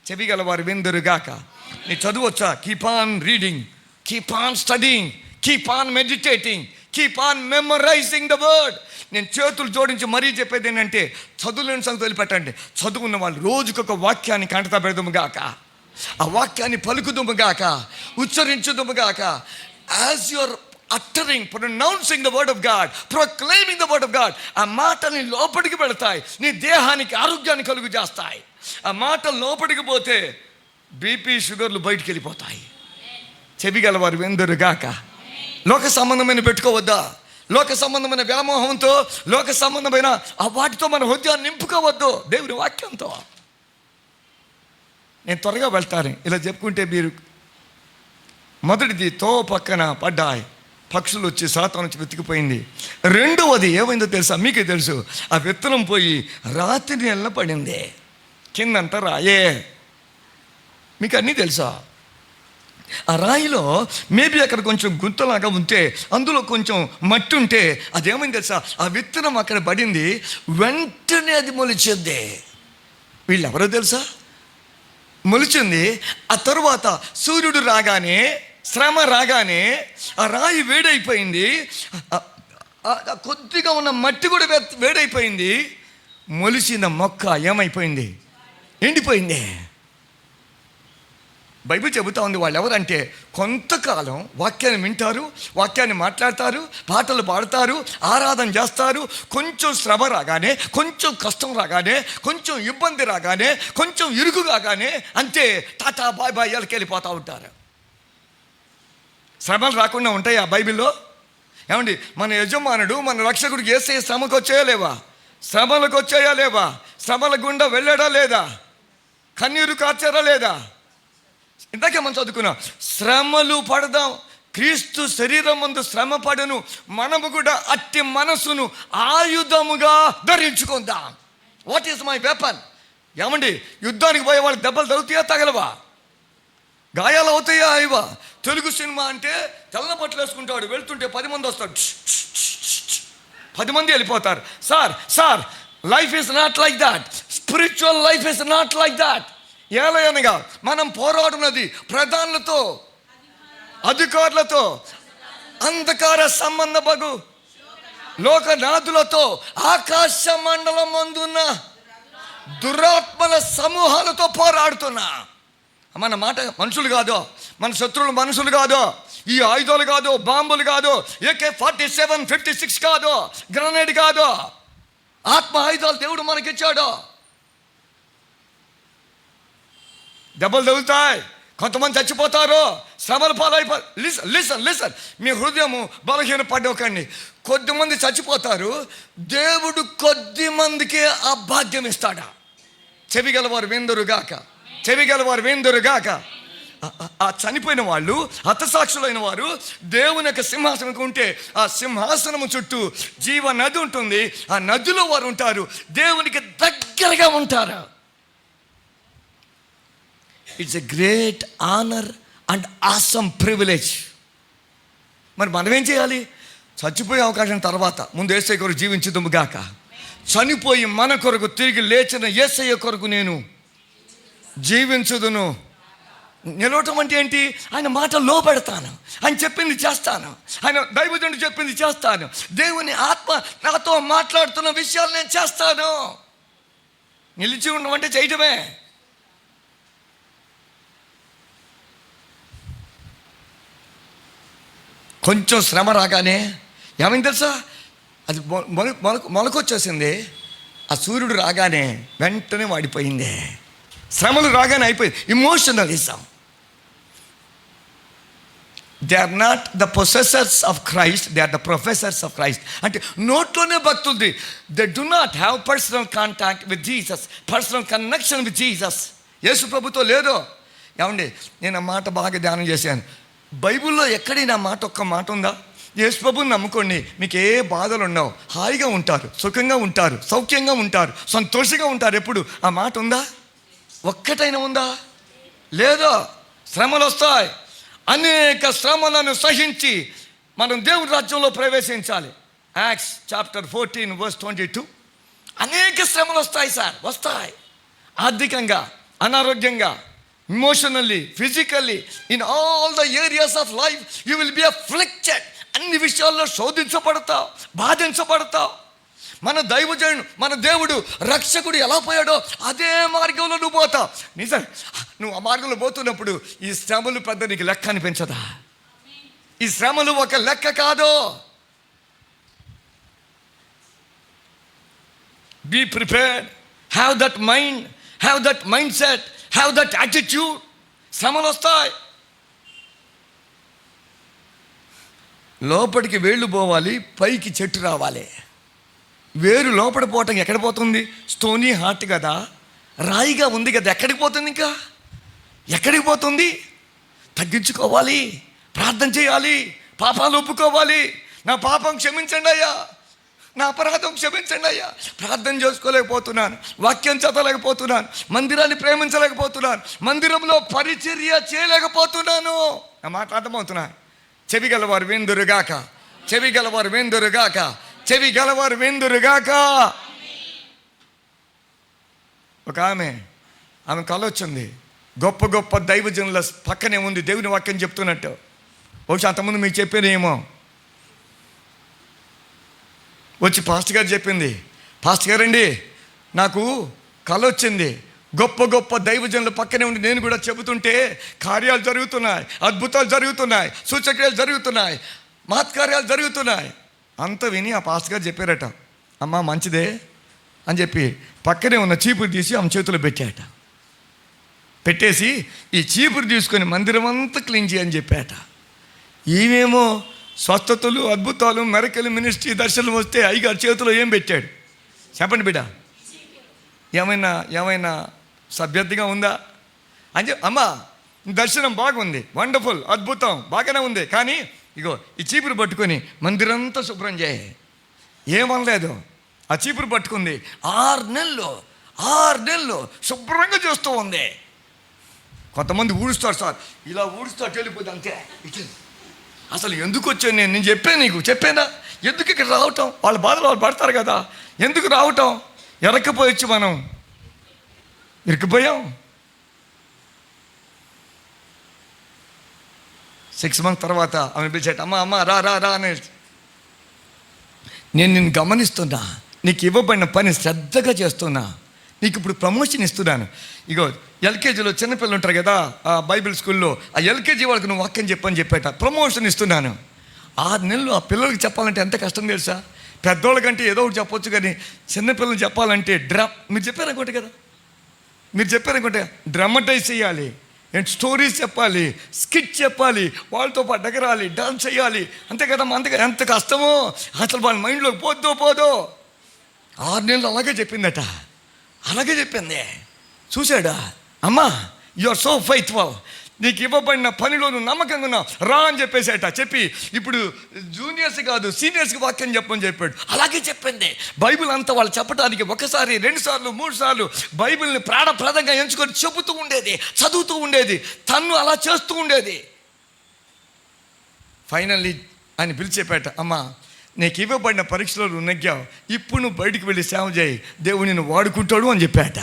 చెవిగల వారు విందురుగాక. నీ చదువు వచ్చా? Keep on reading, keep on studying, keep on meditating, keep on memorising the word. నేను చేతులు జోడించి మరీ చెప్పేది ఏంటంటే, చదువులేని సంగతి వదిలిపెట్టండి. చదువున్న వాళ్ళు రోజుకొక వాక్యాన్ని కంటతా పెడదుముగాక, ఆ వాక్యాన్ని పలుకుదుముగాక, ఉచ్చరించుదుముగాక. As your uttering, pronouncing the word of God, proclaiming the word of God, ఆ మాటల్ని లోపలికి పెడతాయి, నీ దేహానికి ఆరోగ్యాన్ని కలుగు చేస్తాయి. ఆ మాటలు లోపలికి పోతే బీపీ, షుగర్లు బయటికి వెళ్ళిపోతాయి. చెవిగలవారు వెందరుగాక. లోక సంబంధమైన పెట్టుకోవద్దా? లోక సంబంధమైన వ్యామోహంతో, లోక సంబంధమైన ఆ వాటితో మన హృదయాన్ని నింపుకోవద్దు, దేవుని వాక్యంతో. నేను త్వరగా వెళ్తాను, ఇలా చెప్పుకుంటే మీరు. మొదటిది, తో పక్కన పడ్డాయి, పక్షులు వచ్చి సాతాను నుంచి వెతికిపోయింది. రెండవది ఏమైందో తెలుసా? మీకే తెలుసు. ఆ విత్తనం పోయి రాత్రి నెల పడింది, కిందంతా రాయే. మీకు అన్నీ తెలుసా? ఆ రాయిలో మేబీ అక్కడ కొంచెం గుంతలాగా ఉంటే, అందులో కొంచెం మట్టి ఉంటే, అదేమైంది తెలుసా? ఆ విత్తనం అక్కడ పడింది, వెంటనే అది మొలిచింది. వీళ్ళు ఎవరో తెలుసా? మొలిచింది. ఆ తరువాత సూర్యుడు రాగానే, శ్రమ రాగానే ఆ రాయి వేడైపోయింది, కొద్దిగా ఉన్న మట్టి కూడా వేడైపోయింది. మొలిచిన మొక్క ఏమైపోయింది? ఎండిపోయింది. బైబిల్ చెబుతా ఉంది, వాళ్ళు ఎవరంటే కొంతకాలం వాక్యాన్ని వింటారు, వాక్యాన్ని మాట్లాడతారు, పాటలు పాడతారు, ఆరాధన చేస్తారు. కొంచెం శ్రమ రాగానే, కొంచెం కష్టం రాగానే, కొంచెం ఇబ్బంది రాగానే, కొంచెం ఇరుకు రాగానే, అంతే, టాటా బాయ్ బాయ్ వాళ్ళకి వెళ్ళిపోతూ ఉంటారు. శ్రమలు రాకుండా ఉంటాయి ఆ బైబిల్లో? ఏమండి, మన యజమానుడు, మన రక్షకుడికి యేసయ్య శ్రమకు వచ్చాయా లేవా? శ్రమలకు వచ్చాయా లేవా? శ్రమల గుండా వెళ్ళాడా లేదా? కన్నీరు కార్చారా లేదా? ఇందాకే మనం చదువుకున్నాం, శ్రమలు పడదాం, క్రీస్తు శరీరం ముందు శ్రమ పడను, మనము కూడా అట్టి మనసును ఆయుధముగా ధరించుకుందాం. What is my weapon? ఏమండి, యుద్ధానికి పోయే వాళ్ళు దెబ్బలు తగులుతాయా తగలవా? గాయాలు అవుతాయా ఇవా? తెలుగు సినిమా అంటే తెల్ల బట్టలు వేసుకుంటాడు, వెళ్తుంటే 10 మంది వస్తాడు, 10 మంది వెళ్ళిపోతారు. Sir life is not like that. Spiritual life is not like that. ఏలయనగా మనం పోరాడున్నది ప్రధానులతో, అధికారులతో, అంధకార సంబంధ బగు లోకనాథులతో, ఆకాశ మండలం అందున్న దురాత్మల సమూహాలతో పోరాడుతున్నా. మన మాట మనుషులు కాదు, మన శత్రువులు మనుషులు కాదు, ఈ ఆయుధాలు కాదు, బాంబులు కాదు, AK-47, 56 కాదు, గ్రనేడ్ కాదు, ఆత్మ ఆయుధాలు దేవుడు మనకిచ్చాడు. దెబ్బలు తగులుతాయి, కొంతమంది చచ్చిపోతారు, శ్రమల పాలైపో. లిసన్ లిసన్, మీ హృదయము బలహీన పడవకండి. కొద్దిమంది చచ్చిపోతారు, దేవుడు కొద్ది మందికి ఆ భాగ్యం ఇస్తాడా? చెవిగలవారు విందురుగాక, చెవిగలవారు విందురుగాక. ఆ చనిపోయిన వాళ్ళు, హతసాక్షులైన వారు దేవుని యొక్క సింహాసనం ఉంటే ఆ సింహాసనము చుట్టూ జీవ నది ఉంటుంది. ఆ నదిలో వారు ఉంటారు, దేవునికి దగ్గరగా ఉంటారు. It's a great honour and awesome privilege. మరి మనం ఏం చేయాలి? చచ్చిపోయే అవకాశం తర్వాత ముందు యేసయ్య కొరకు జీవించుదుము గాక. చనిపోయి మన కొరకు తిరిగి లేచిన యేసయ్య కొరకు నేను జీవించుదును. నిలవటం అంటే ఏంటి? ఆయన మాట లోబెడతాను, ఆయన చెప్పింది చేస్తాను, ఆయన దైవజనుడు చెప్పింది చేస్తాను, దేవుని ఆత్మ నాతో మాట్లాడుతున్న విషయాలు నేను చేస్తాను. నిలిచి ఉండడం అంటే చేయటమే. కొంచెం శ్రమ రాగానే ఏమైంది తెలుసా? అది మొలకొచ్చేసింది. ఆ సూర్యుడు రాగానే వెంటనే వాడిపోయింది. శ్రమలు రాగానే అయిపోయింది. Emotionalism. They are not the possessors of Christ, they are the professors of Christ. అంటే నోట్లోనే భక్తులది. They do not have personal contact with Jesus, personal connection with Jesus. యేసు ప్రభుతో లేదు. ఏమండి, నేను ఆ మాట బాగా ధ్యానం చేశాను. బైబిల్లో ఎక్కడైనా మాట, ఒక్క మాట ఉందా? యేసు ప్రభుని నమ్ముకోండి, మీకు ఏ బాధలు ఉండవు, హాయిగా ఉంటారు, సుఖంగా ఉంటారు, సౌఖ్యంగా ఉంటారు, సంతోషంగా ఉంటారు. ఎప్పుడు ఆ మాట ఉందా? ఒక్కటైనా ఉందా? లేదో. శ్రమలు వస్తాయి. అనేక శ్రమలను సహించి మనం దేవుని రాజ్యంలో ప్రవేశించాలి. Acts chapter 14:22. అనేక శ్రమలు వస్తాయి సార్, వస్తాయి. ఆర్థికంగా, అనారోగ్యంగా, emotionally, physically, in all the areas of life you will be afflicted. అన్ని విషయాల్లో శోధించబడతావు, బాధించబడతావు. మన దైవజనుడు, మన దేవుడు, రక్షకుడు ఎలా పోయాడో అదే మార్గంలో నువ్వు పోతావు. నిజం, నువ్వు ఆ మార్గంలో పోతున్నప్పుడు ఈ శ్రమలు పెద్ద నీకు లెక్క అనిపించదా? ఈ శ్రమలు ఒక లెక్క కాదు. Be prepared, have that mind, have that mindset, have that attitude. శ్రమలు వస్తాయి. లోపలికి వేళ్ళు పోవాలి, పైకి చెట్టు రావాలి. వేరు లోపల పోవటం ఎక్కడ పోతుంది? స్టోనీ హార్ట్ కదా, రాయిగా ఉంది కదా, ఎక్కడికి పోతుంది? ఇంకా ఎక్కడికి పోతుంది? తగ్గించుకోవాలి, ప్రార్థన చేయాలి, పాపాలు ఒప్పుకోవాలి. నా పాపం క్షమించండి అయ్యా, నా అపరాధం క్షమించండి అయ్యా. ప్రార్థన చేసుకోలేకపోతున్నాను, వాక్యం చదవలేకపోతున్నాను, మందిరాన్ని ప్రేమించలేకపోతున్నాను, మందిరంలో పరిచర్య చేయలేకపోతున్నాను. నా మాట అర్థమవుతున్నా? చెవి గలవారు విందురుగాక, చెవి గలవారు విందురుగాక, చెవి గలవారు విందురుగాక. ఒక ఆమె కళ వచ్చింది. గొప్ప గొప్ప దైవజనుల పక్కనే ఉంది, దేవుని వాక్యం చెప్తున్నట్టు. బహుశా అంతకుముందు మీకు చెప్పేదేమో. వచ్చి పాస్టర్ గారు చెప్పింది, పాస్టర్ గారండి నాకు కళ వచ్చింది, గొప్ప గొప్ప దైవజనుల పక్కనే ఉండి నేను కూడా చెబుతుంటే కార్యాలు జరుగుతున్నాయి, అద్భుతాలు జరుగుతున్నాయి, సూచక్రియలు జరుగుతున్నాయి, మహత్కార్యాలు జరుగుతున్నాయి. అంత విని ఆ పాస్టర్ గారు చెప్పారట, అమ్మ మంచిదే అని చెప్పి పక్కనే ఉన్న చీపురు తీసి ఆమె చేతిలో పెట్టాట. పెట్టేసి ఈ చీపురు తీసుకొని మందిరం అంతా క్లీన్ చేయని చెప్పాట. ఈమెమో స్వస్థతలు, అద్భుతాలు, మెరకలు, మినిస్ట్రీ దర్శనం వస్తే అయ్యగారు చేతిలో ఏం పెట్టాడు? చెప్పండి బిడ్డ, ఏమైనా సభ్యతగా ఉందా? అని చెప్పి, అమ్మ దర్శనం బాగుంది, వండర్ఫుల్, అద్భుతం బాగానే ఉంది, కానీ ఇగో ఈ చీపురు పట్టుకొని మందిరంతా శుభ్రం చేయి. ఏమనలేదు. ఆ చీపురు పట్టుకుంది, 6 నెలలు శుభ్రంగా చేస్తూ ఉంది. కొంతమంది ఊడుస్తారు సార్, ఇలా ఊడుస్తారు వెళ్ళిపోతుంది అంతే. అసలు ఎందుకు వచ్చాను నేను చెప్పాను, నీకు చెప్పానా? ఎందుకు ఇక్కడ రావటం? వాళ్ళ బాధలు వాళ్ళు పడతారు కదా, ఎందుకు రావటం? ఎరక్కపోయొచ్చు, మనం ఇరుక్కుపోయాం. 6 months తర్వాత ఆమె పిలిచాట, అమ్మ రా రా రా అని. నేను నిన్ను గమనిస్తున్నా, నీకు ఇవ్వబడిన పని శ్రద్ధగా చేస్తున్నా, నీకు ఇప్పుడు ప్రమోషన్ ఇస్తున్నాను. ఇగో ఎల్కేజీలో చిన్నపిల్లలు ఉంటారు కదా, ఆ బైబిల్ స్కూల్లో, ఆ ఎల్కేజీ వాళ్ళకి నువ్వు వాక్యం చెప్పని చెప్పేట, ప్రమోషన్ ఇస్తున్నాను. 6 నెలలు ఆ పిల్లలకి చెప్పాలంటే ఎంత కష్టం తెలుసా? పెద్దోళ్ళకంటే ఏదో ఒకటి చెప్పొచ్చు, కానీ చిన్నపిల్లలు చెప్పాలంటే మీరు చెప్పారనుకోండి కదా, మీరు చెప్పారనుకుంటే డ్రమటైజ్ చేయాలి, ఏంటి స్టోరీస్ చెప్పాలి, స్కిట్ చెప్పాలి, వాళ్ళతో పాటు ఎగరాలి, డాన్స్ చేయాలి, అంతే కదమ్మా. అంతే ఎంత కష్టమో అసలు వాళ్ళ మైండ్లోకి పోదో 6 నెలలు అలాగే చెప్పిందట. అలాగే చెప్పింది. చూశాడా, అమ్మా యు ఆర్ సో ఫెయిత్ఫుల్, నీకు ఇవ్వబడిన పనిలో నువ్వు నమ్మకంగా ఉన్నావు, రా అని చెప్పేసేట. చెప్పి ఇప్పుడు జూనియర్స్ కాదు సీనియర్స్కి వాక్యం చెప్పని చెప్పాడు. అలాగే చెప్పింది. బైబిల్ అంతా వాళ్ళు చెప్పడానికి 1 సారి 2 సార్లు 3 సార్లు బైబిల్ని ప్రాణప్రదంగా ఎంచుకొని చెబుతూ ఉండేది, చదువుతూ ఉండేది, తన్ను అలా చేస్తూ ఉండేది. ఫైనల్లీ ఆయన పిలిచేపేట, అమ్మా నీకు ఇవ్వబడిన పరీక్షలో నువ్వు నెగ్గావు, ఇప్పుడు నువ్వు బయటికి వెళ్ళి సేవ చేయి, దేవుడు నిన్ను వాడుకుంటాడు అని చెప్పాట.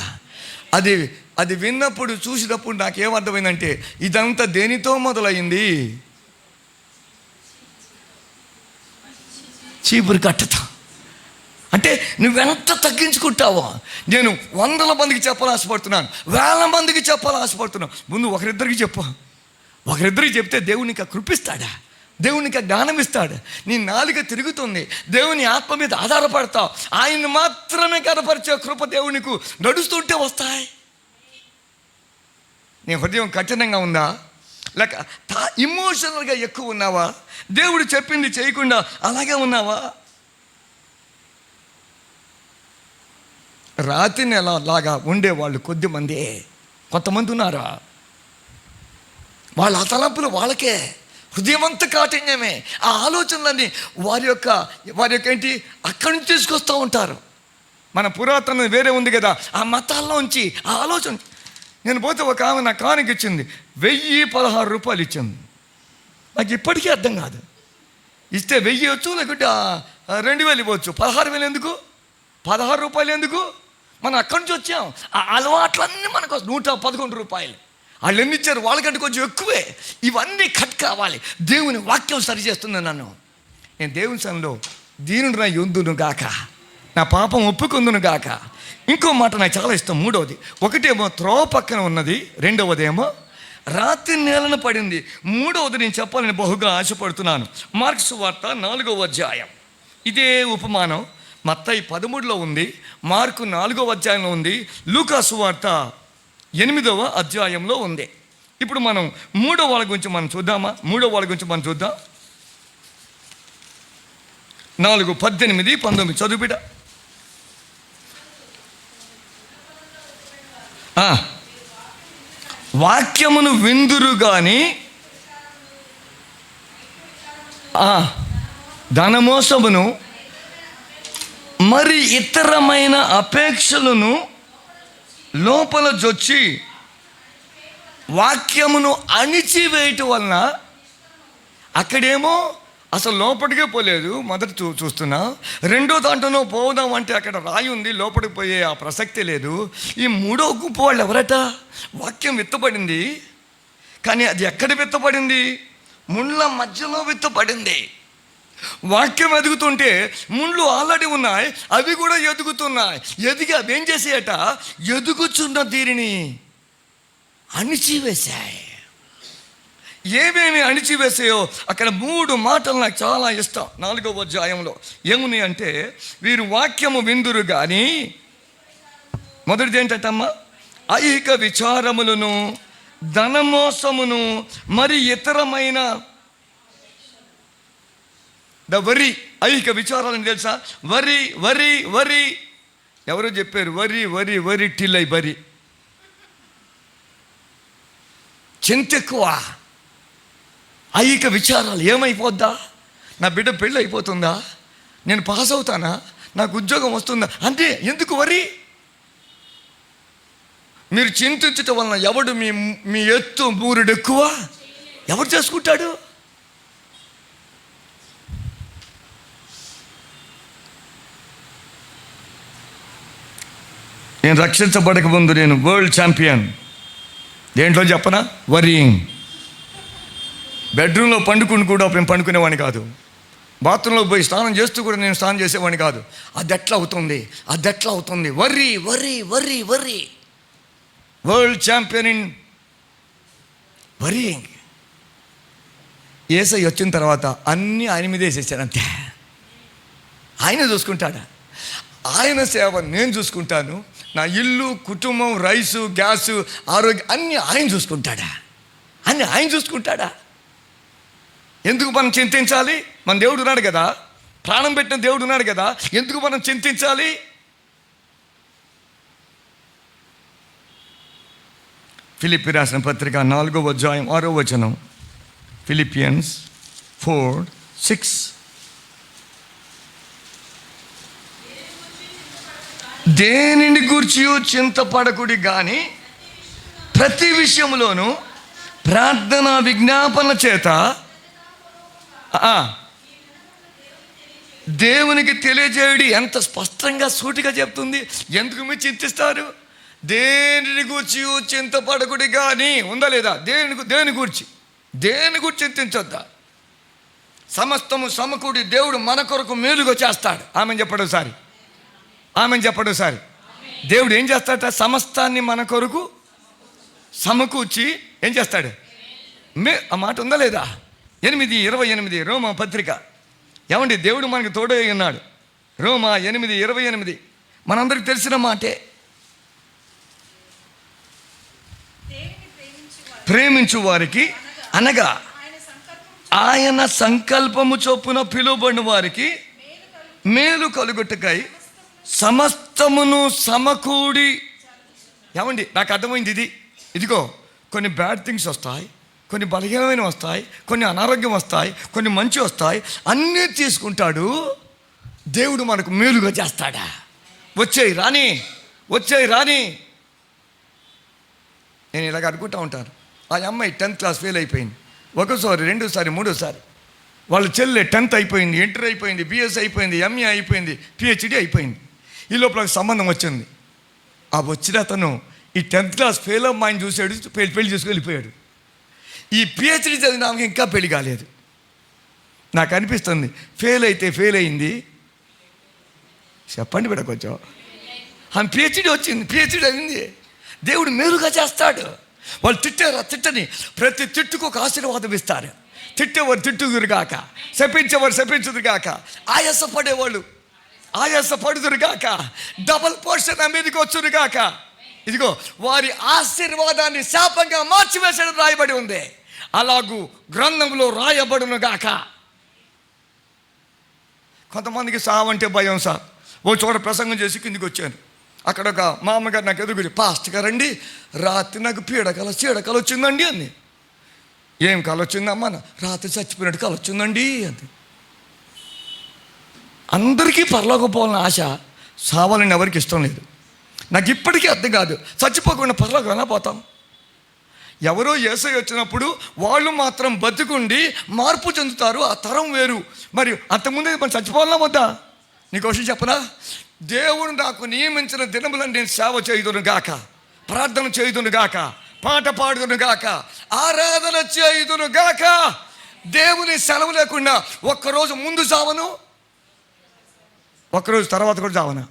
అది విన్నప్పుడు చూసినప్పుడు నాకేమర్థమైందంటే, ఇదంతా దేనితో మొదలైంది? చీపురు కట్టతో. అంటే నువ్వెంత తగ్గించుకుంటావో. నేను 100 మందికి చెప్పాలని ఆశపడుతున్నాను, 1000 మందికి చెప్పాలని ఆశపడుతున్నాను. ముందు ఒకరిద్దరికి చెప్పు. ఒకరిద్దరికి చెప్తే దేవునికి కృపిస్తాడా, దేవునికి జ్ఞానం ఇస్తాడు. నీ నాలుక తిరుగుతుంది, దేవుని ఆత్మ మీద ఆధారపడతావు, ఆయన్ని మాత్రమే కనపరిచే కృప దేవునికి నడుస్తుంటే వస్తాయి. నీ హృదయం కఠినంగా ఉందా, లేక ఇమోషనల్గా ఎక్కువ ఉన్నావా? దేవుడు చెప్పింది చేయకుండా అలాగే ఉన్నావా? రాతి నెల లాగా ఉండేవాళ్ళు కొద్దిమంది, కొంతమంది ఉన్నారా? వాళ్ళ తలంపులు వాళ్ళకే, హృదయం అంతా కాఠిన్యమే. ఆ ఆలోచనలన్నీ వారి యొక్క ఏంటి అక్కడి నుంచి తీసుకొస్తూ ఉంటారు. మన పురాతనం వేరే ఉంది కదా, ఆ మతాల్లోంచి ఆ ఆలోచన. నేను పోతే ఒక ఆమె నా కానుక ఇచ్చింది, 1016 రూపాయలు ఇచ్చింది. నాకు ఇప్పటికీ అర్థం కాదు. ఇస్తే 1000 వచ్చు, లేకుంటే 2000 ఇవ్వచ్చు. 16,000 ఎందుకు, 16 రూపాయలు ఎందుకు? మనం అక్కడి నుంచి వచ్చాం. ఆ అలవాట్లన్నీ మనకు 111 రూపాయలు. వాళ్ళు ఎన్ని ఇచ్చారు, వాళ్ళకంటే కొంచెం ఎక్కువే. ఇవన్నీ కట్ కావాలి. దేవుని వాక్యం సరిచేస్తుంది నన్ను. నేను దేవుని సన్నిలో దీనుడు నా యొందును గాక, నా పాపం ఒప్పుకుందును గాక. ఇంకో మాట నాకు చాలా ఇష్టం. 3వది, ఒకటేమో త్రోవ పక్కన ఉన్నది, 2వదేమో రాత్రి నేలను పడింది. 3వది నేను చెప్పాలని బహుగా ఆశపడుతున్నాను. మార్కు సువార్త 4వ అధ్యాయం. ఇదే ఉపమానం మత్తయి 13లో ఉంది, మార్కు 4వ అధ్యాయంలో ఉంది, లూకా సువార్త 8వ అధ్యాయంలో ఉంది. ఇప్పుడు మనం 3వ వాళ్ళ గురించి మనం చూద్దామా? 3వ వాళ్ళ గురించి మనం చూద్దాం. 4, 18, 19 చదువు బిడ్డ. వాక్యమును విందురు గాని ధనమోసమును మరి ఇతరమైన అపేక్షలను లోపల జొచ్చి వాక్యమును అణిచివేయటం వలన, అక్కడేమో అసలు లోపలికే పోలేదు, మొదటి చూస్తున్నా. 2వ దాంట్లో పోదాం అంటే అక్కడ రాయి ఉంది, లోపలికి పోయే ఆ ప్రసక్తి లేదు. ఈ 3వ గుంపు వాళ్ళు ఎవరట? వాక్యం విత్తబడింది, కానీ అది ఎక్కడ విత్తబడింది? ముళ్ళ మధ్యలో విత్తబడింది. వాక్యం ఎదుగుతుంటే ముళ్ళు ఆల్రెడీ ఉన్నాయి, అవి కూడా ఎదుగుతున్నాయి. ఎదిగి అవి ఏం చేసాయట? ఎదుగుచున్న దీనిని అణిచివేశాయి. ఏమేమి అణిచివేసాయో అక్కడ 3 మాటలు నాకు చాలా ఇష్టం. 4వ అధ్యాయంలో ఏమున్నాయి అంటే, వీరు వాక్యము విందురు కానీ, మొదటిది ఏంటంటమ్మా, ఐహిక విచారములను, ధనమోసమును, మరి ఇతరమైన వరి. ఐహిక విచారాలని తెలుసా? వరి వరి వరి. ఎవరో చెప్పారు, వరి వరి వరి టిల్లై వరి. చింత ఎక్కువ. ఐహిక విచారాలు. ఏమైపోద్దా? నా బిడ్డ పెళ్ళి అయిపోతుందా? నేను పాస్ అవుతానా? నాకు ఉద్యోగం వస్తుందా? అంటే ఎందుకు వరి? మీరు చింతించటం వలన ఎవడు మీ ఎత్తు మూరుడు ఎక్కువ ఎవరు చేసుకుంటాడు? నేను రక్షించబడక ముందు నేను వరల్డ్ ఛాంపియన్. దేంట్లో చెప్పనా? వరింగ్. బెడ్రూమ్లో పండుకుని కూడా నేను పండుకునేవాడిని కాదు. బాత్రూంలో పోయి స్నానం చేస్తూ కూడా నేను స్నానం చేసేవాడిని కాదు. అది ఎట్లా అవుతుంది, అది ఎట్లా అవుతుంది? Worry worry worry worry. World champion in worrying. యేసయ్య వచ్చిన తర్వాత అన్నీ ఆయన మీద వేసేసాడు. అంతే, ఆయన చూసుకుంటాడా? ఆయన సేవ నేను చూసుకుంటాను, నా ఇల్లు, కుటుంబం, రైసు, గ్యాసు, ఆరోగ్యం అన్నీ ఆయన చూసుకుంటాడా? అన్నీ ఆయన చూసుకుంటాడా? ఎందుకు మనం చింతించాలి? మన దేవుడు ఉన్నాడు కదా, ప్రాణం పెట్టిన దేవుడు ఉన్నాడు కదా, ఎందుకు మనం చింతించాలి? ఫిలిప్పీ రాసిన పత్రిక 4వ అధ్యాయం 6వ వచనం. ఫిలిపియన్స్ 4:6. దేనిని గూర్చి చింతపడకుడి కానీ ప్రతి విషయంలోనూ ప్రార్థన విజ్ఞాపన చేత దేవునికి తెలియజేయడి. ఎంత స్పష్టంగా సూటిగా చెప్తుంది. ఎందుకు మీరు చింతిస్తారు? దేనిని గూర్చి చింతపడకుడి కానీ ఉందా లేదా? దేని గురించి చింతించొద్దా? సమస్తము సమకూడి దేవుడు మన కొరకు మేలుగా చేస్తాడు. ఆమెను చెప్పడం సారి. దేవుడు ఏం చేస్తాడట? సమస్తాన్ని మన కొరకు సమకూర్చి ఏం చేస్తాడు? ఆ మాట ఉందా లేదా? 8:28 రోమా పత్రిక. ఏమండి, దేవుడు మనకు తోడై ఉన్నాడు. రోమా 8:28 మనందరికి తెలిసిన మాటే. ప్రేమించు వారికి అనగా ఆయన సంకల్పము చొప్పున పిలువబడిన వారికి మేలు కలుగుటకై సమస్తమును సమకూడి. ఏమండి, నాకు అర్థమైంది. ఇదిగో కొన్ని బ్యాడ్ థింగ్స్ వస్తాయి, కొన్ని బలహీనమైన వస్తాయి, కొన్ని అనారోగ్యం వస్తాయి, కొన్ని మంచి వస్తాయి. అన్నీ తీసుకుంటాడు దేవుడు, మనకు మేలుగా చేస్తాడా? వచ్చేయి రాని. నేను ఇలాగ అనుకుంటా ఉంటాను. ఆ అమ్మాయి 10th క్లాస్ ఫెయిల్ అయిపోయింది. ఒకసారి, రెండోసారి, మూడోసారి. వాళ్ళ చెల్లె 10th అయిపోయింది, ఇంటర్ అయిపోయింది, బిఎస్ అయిపోయింది, ఎంఏ అయిపోయింది, పిహెచ్డి అయిపోయింది. ఈ లోపల సంబంధం వచ్చింది. ఆ వచ్చిన అతను ఈ 10th క్లాస్ ఫెయిల్ అమ్మాయిని చూసాడు, పెళ్లి చేసుకుని వెళ్ళిపోయాడు. ఈ పిహెచ్డి చదివిన ఆమెకి ఇంకా పెళ్లి కాలేదు. నాకు అనిపిస్తుంది, ఫెయిల్ అయితే ఫెయిల్ అయింది. చెప్పండి బిడ్డ కొంచెం. ఆమె పిహెచ్డి వచ్చింది, పిహెచ్డి అయింది. దేవుడు మేలుగా చేస్తాడు. వాళ్ళు తిట్టని ప్రతి తిట్టుకు ఒక ఆశీర్వాదం ఇస్తారు. తిట్టేవారు తిట్టుదురుగాక, శపించేవారు శపించుదురుగాక, ఆయాసపడుదురుగాక, డబుల్ పోర్షన్ మీదకి వచ్చురుగాక. ఇదిగో వారి ఆశీర్వాదాన్ని శాపంగా మార్చివేసడం రాయబడి ఉంది. అలాగూ గ్రంథంలో రాయబడును గాక. కొంతమందికి సావంటే భయం సార్. ఓ చోట ప్రసంగం చేసి కిందికి వచ్చాను. అక్కడ ఒక మామగారు నాకు ఎదుగురి, పాస్ట్ గారండి రాత్రి నాకు చీడకల వచ్చిందండి అంది. ఏం కల వచ్చిందమ్మా? రాత్రి చచ్చిపోయినట్టు కల వచ్చిందండి అంది. అందరికీ పరలోకం పోవాలని ఆశ, సావాలని ఎవరికి ఇష్టం లేదు. నాకు ఇప్పటికీ అర్థం కాదు, చచ్చిపోకుండా పరలోకం ఎలా పోతాం? ఎవరో యేసయ్య వచ్చినప్పుడు వాళ్ళు మాత్రం బతుకుండి మార్పు చెందుతారు. ఆ తరం వేరు. మరి అంతకుముందే మనం చచ్చిపోవాలా వద్దా? నీకు విషయం చెప్పనా? దేవుడు నాకు నియమించిన దినములను నేను సేవ చేయుదును గాక, ప్రార్థన చేయుదును గాక, పాట పాడుదును గాక, ఆరాధన చేయుదును గాక. దేవుని సెలవు లేకుండా ఒక్కరోజు ముందు చావను, ఒక్కరోజు తర్వాత కూడా చావనా?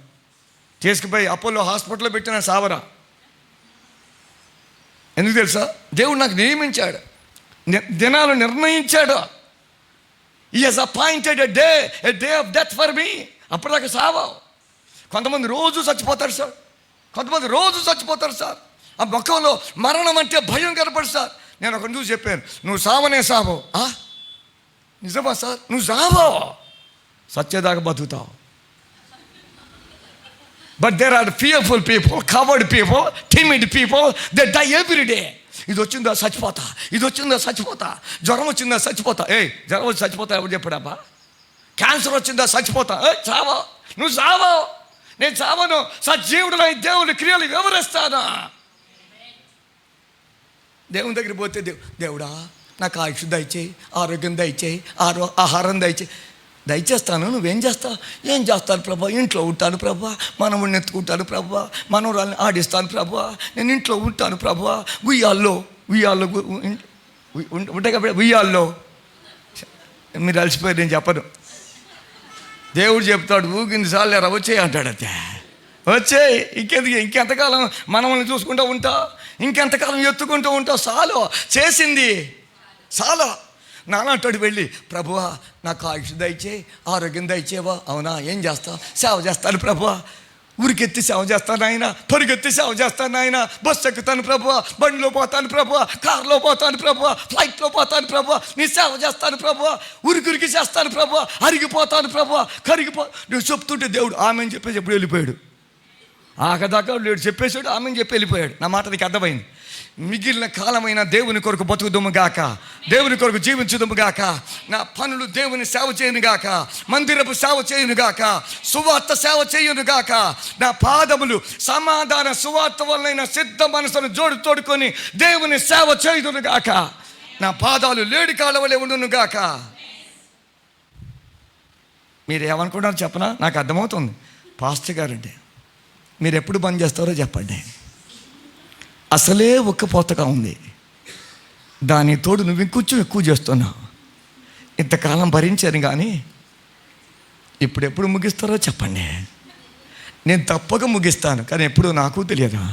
తీసుకుపోయి అపోలో హాస్పిటల్లో పెట్టిన సావరా. ఎందుకు తెలుసా? దేవుడు నాకు నియమించాడు, దినాలు నిర్ణయించాడు. He has appointed a day of death for me. అప్పటిదాకా సావావు. కొంతమంది రోజు చచ్చిపోతారు సార్. ఆ ముఖంలో మరణం అంటే భయం కనపడు సార్. నేను ఒకరిని చూసి చెప్పాను, నువ్వు సావనే సావో. నిజమా సార్? నువ్వు సావో, సత్యదాకా బతుకుతావు. But there are fearful people, coward people, timid people, they die every day. ఇది వచ్చిందా చచ్చిపోతా, జ్వరం వచ్చిందా చచ్చిపోతా. జ్వరం వచ్చి చచ్చిపోతా ఎవరు చెప్పాడబ్బా? క్యాన్సర్ వచ్చిందా చచ్చిపోతా. చావో, నువ్వు చావో. నేను చావను. సజీవుడు దేవుని క్రియలు వివరిస్తానా? దేవుని దగ్గర పోతే దేవుడా నాకు ఆయుష్ దయచేయి, ఆరోగ్యం దయచేయి, ఆహారం దయచేస్తాను. నువ్వేం చేస్తావు? ఏం చేస్తాను ప్రభా? ఇంట్లో ఉంటాను ప్రభా, మనవుడిని ఎత్తుకుంటాను ప్రభా, మనవరాల్ని ఆడిస్తాను ప్రభా, నేను ఇంట్లో ఉంటాను ప్రభా. ఉయ్యాల్లో ఉంటాయి కాబట్టి ఉయ్యాల్లో మీరు అలసిపోయారు, నేను చెప్పను. దేవుడు చెప్తాడు, ఊగింది సార్లు ఎరా వచ్చేయి అంటాడు. అంతే వచ్చేయి. ఇంకెంతకాలం మనల్ని చూసుకుంటూ ఉంటావు? ఇంకెంతకాలం ఎత్తుకుంటూ ఉంటావు? చాలు, చేసింది చాలు. నానాటోడు వెళ్ళి, ప్రభువా నాకు ఆయుష్ దయచే, ఆరోగ్యం దయచేవా. అవునా, ఏం చేస్తావు? సేవ చేస్తాను ప్రభువా, ఊరికెత్తి సేవ చేస్తాను ఆయన, పరుగెత్తి సేవ చేస్తాను ఆయన, బస్సు ఎక్కుతాను ప్రభువా, బండిలో పోతాను ప్రభువా, కారులో పోతాను ప్రభువా, ఫ్లైట్లో పోతాను ప్రభువా, నీ సేవ చేస్తాను ప్రభువా, ఉరికి చేస్తాను ప్రభువా, అరిగిపోతాను ప్రభువా, నువ్వు చెప్తుంటే దేవుడు ఆమె అని చెప్పేసి ఎప్పుడు వెళ్ళిపోయాడు. ఆకదాకా లేడు చెప్పేశాడు, ఆమె చెప్పి వెళ్ళిపోయాడు. నా మాట నీకు అర్థమైంది. మిగిలిన కాలమైన దేవుని కొరకు బతుకుదుము గాక, దేవుని కొరకు జీవించుదుము గాక, నా పనులు దేవుని సేవ చేయను గాక, మందిరపు సేవ చేయను గాక, సువార్త సేవ చేయను గాక, నా పాదములు సమాధాన సువార్త వలన సిద్ధ మనసును తోడుకొని దేవుని సేవ చేయుదును గాక, నా పాదాలు లేడి కాళ్ళ వలె ఉండును గాక. మీరు ఏమనుకుంటారో చెప్పనా? నాకు అర్థమవుతుంది. పాస్టర్ గారంటే మీరు ఎప్పుడు బంద్ చేస్తారో చెప్పండి. అసలే ఒక్కపోతగా ఉంది, దాని తోడు నువ్వు ఇంకొంచెం ఎక్కువ చేస్తున్నావు. ఇంతకాలం భరించాను కానీ ఇప్పుడు ముగిస్తారో చెప్పండి. నేను తప్పక ముగిస్తాను, కానీ ఎప్పుడు నాకు తెలియదు.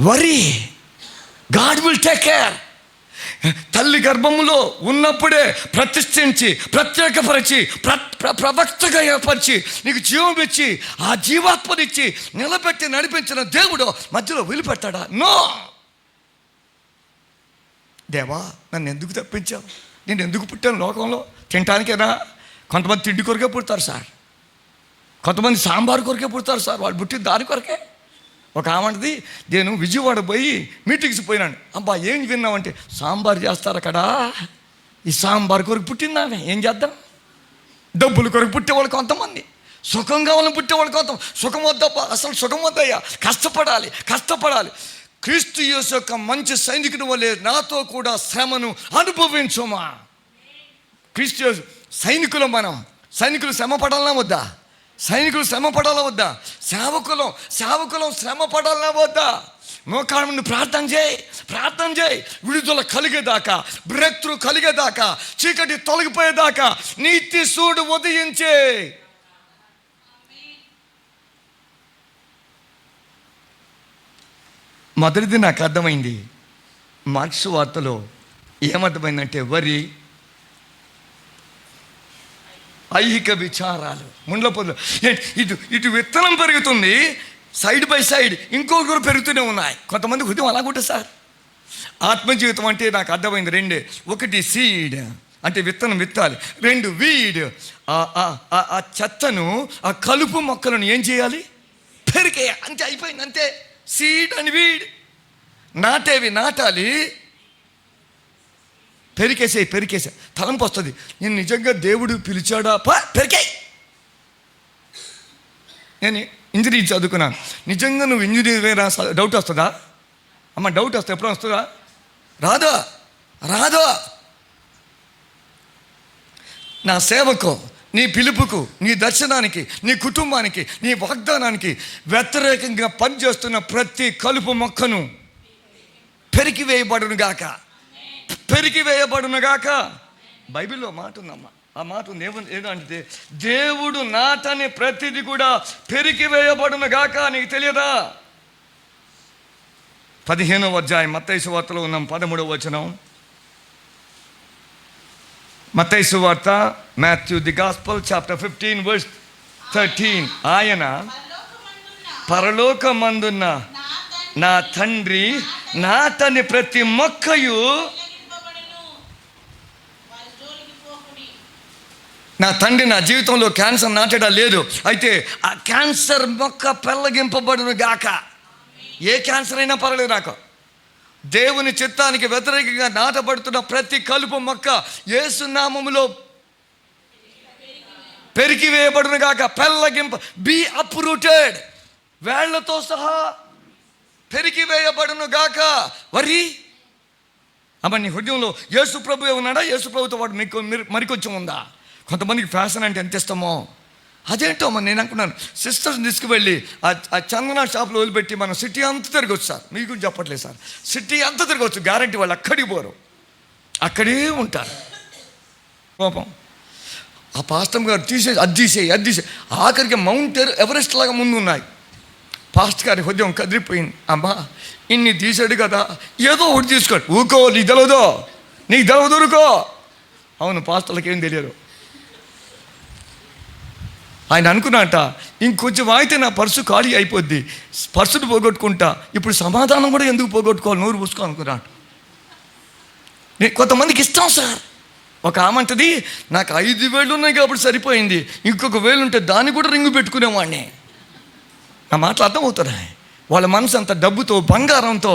Worry, God will take care. తల్లి గర్భములో ఉన్నప్పుడే ప్రతిష్ఠించి, ప్రత్యేకపరిచి, ప్రవక్తగా ఏర్పరిచి, నీకు జీవం ఇచ్చి, ఆ జీవాత్మనిచ్చి నిలబెట్టి నడిపించిన దేవుడు మధ్యలో వదిలిపెట్టాడా? నో. దేవా నన్ను ఎందుకు తప్పించావు? నేను ఎందుకు పుట్టాను లోకంలో? తినటానికేనా? కొంతమంది తిండి కొరకే పుడతారు సార్, కొంతమంది సాంబారు కొరకే పుడతారు సార్. వాళ్ళు పుట్టిన దాని కొరకే. ఒక ఆమంటది, నేను విజయవాడ పోయి మీటింగ్స్ పోయినాను. అబ్బా ఏం విన్నామంటే, సాంబార్ చేస్తారు అక్కడ, ఈ సాంబార్ కొరకు పుట్టిందామె. ఏం చేద్దాం? డబ్బుల కొరకు పుట్టేవాళ్ళు కొంతమంది, సుఖం కావాలని పుట్టేవాళ్ళు కొంత. సుఖం వద్దబ్బా, అసలు సుఖం వద్దయ్యా. కష్టపడాలి. క్రీస్తు యేసు యొక్క మంచి సైనికుని వల్లే నాతో కూడా శ్రమను అనుభవించుమా. క్రీస్తు యేసు సైనికులు, మనం సైనికులు శ్రమ పడాలన్నా వద్దా? సైనికులు శ్రమ పడాలా వద్దా? సేవకులం శ్రమ పడాలా వద్దా? మోకాళ్ళ ముందు ప్రార్థన చేయి. విడుదల కలిగేదాకా, బ్రేక్ త్రూ కలిగేదాకా, చీకటి తొలగిపోయేదాకా నీతి సూడు ఉదయించే. మొదటిది నాకు అర్థమైంది. మార్క్స్ వార్తలో ఏమర్థమైందంటే, వరి, ఐహిక విచారాలు, ముండ్ల పొదలు. ఇటు విత్తనం పెరుగుతుంది, సైడ్ బై సైడ్ ఇంకొకరు పెరుగుతూనే ఉన్నాయి. కొంతమంది హృదయం అలాగుంటే సార్. ఆత్మజీవితం అంటే నాకు అర్థమైంది రెండే. ఒకటి సీడ్ అంటే విత్తనం విత్తాలి. రెండు వీడ్, ఆ చెత్తను, ఆ కలుపు మొక్కలను ఏం చేయాలి? పెరిగే. అంతే, అయిపోయింది అంతే. Seed and weed. నాటేవి నాటాలి, పెరికేసే. తలంపు వస్తుంది, నేను నిజంగా దేవుడు పిలిచాడా? పెరికాయి. నేను ఇంజనీరింగ్ చదువుకున్నాను. నిజంగా నువ్వు ఇంజనీరింగ్ డౌట్ వస్తుందా? అమ్మ డౌట్ వస్తుంది. ఎప్పుడు వస్తుందా? రాదో. నా సేవకు, నీ పిలుపుకు, నీ దర్శనానికి, నీ కుటుంబానికి, నీ వాగ్దానానికి వ్యతిరేకంగా పనిచేస్తున్న ప్రతి కలుపు మొక్కను పెరికివేయబడును గాక. బైబిల్లో మాట ఉందమ్మా. ఆ మాట ఉంది. ఏదంటే, దేవుడు నాటని ప్రతిది కూడా పెరికివేయబడును గాక. నీకు తెలియదా? 15వ అధ్యాయం మత్తయి సువార్తలో ఉన్నాం. 13వ వచనం. మత్తయి సువార్త, Matthew the gospel chapter 15 verse 13. ఆయన పరలోకమందున్న నా తండ్రి నాటని ప్రతి మొక్కయు, నా తండ్రి నా జీవితంలో క్యాన్సర్ నాటడా లేదు, అయితే ఆ క్యాన్సర్ మొక్క పెళ్ళగింపబడును గాక. ఏ క్యాన్సర్ అయినా పర్లేదు నాకు. దేవుని చిత్తానికి వ్యతిరేకంగా నాటబడుతున్న ప్రతి కలుపు మొక్క యేసు నామములో పెరికివేయబడును గాక. బీ అప్రూటెడ్, వేళ్లతో సహా పెరికివేయబడును గాక. వరి అమ్మ, నీ హృదయంలో యేసు ప్రభువే ఉన్నాడా? యేసు ప్రభుతో వాడు నీకు మరికొంచెం ఉందా? కొంతమందికి ఫ్యాషన్ అంటే ఎంత ఇష్టమో అదేంటో అమ్మ. నేను అనుకున్నాను, సిస్టర్స్ని తీసుకువెళ్ళి ఆ చందన షాప్లో వదిలిపెట్టి మనం సిటీ అంతా తిరగవచ్చు సార్. మీకు చెప్పట్లేదు సార్, సిటీ అంతా తిరగవచ్చు, గ్యారంటీ. వాళ్ళు అక్కడికి పోరు, అక్కడే ఉంటారు. కోపం ఆ పాస్టర్ గారు తీసేసి ఆఖరికి మౌంట్ ఎవరెస్ట్ లాగా ముందు ఉన్నాయి. పాస్టర్ గారి హృదయం కదిలిపోయింది. అమ్మా ఇన్ని తీసాడు కదా, ఏదో ఒకటి తీసుకోండి. ఊకో, నీకు తెలియదో, నీకు దొరుకో. అవును, పాస్టర్లకి ఏం తెలియదు. ఆయన అనుకున్నట, ఇంకొంచెం అయితే నా పర్సు ఖాళీ అయిపోద్ది, పర్సును పోగొట్టుకుంటా, ఇప్పుడు సమాధానం కూడా ఎందుకు పోగొట్టుకోవాలి, నోరు పూసుకో అనుకున్నాడు. కొంతమందికి ఇష్టం సార్. ఒక ఆమంటది, నాకు 5,000 ఉన్నాయి కాబట్టి సరిపోయింది, ఇంకొక 1,000 ఉంటే దాన్ని కూడా రింగు పెట్టుకునేవాడిని. నా మాటలు అర్థమవుతున్నాయి. వాళ్ళ మనసు అంత డబ్బుతో, బంగారంతో,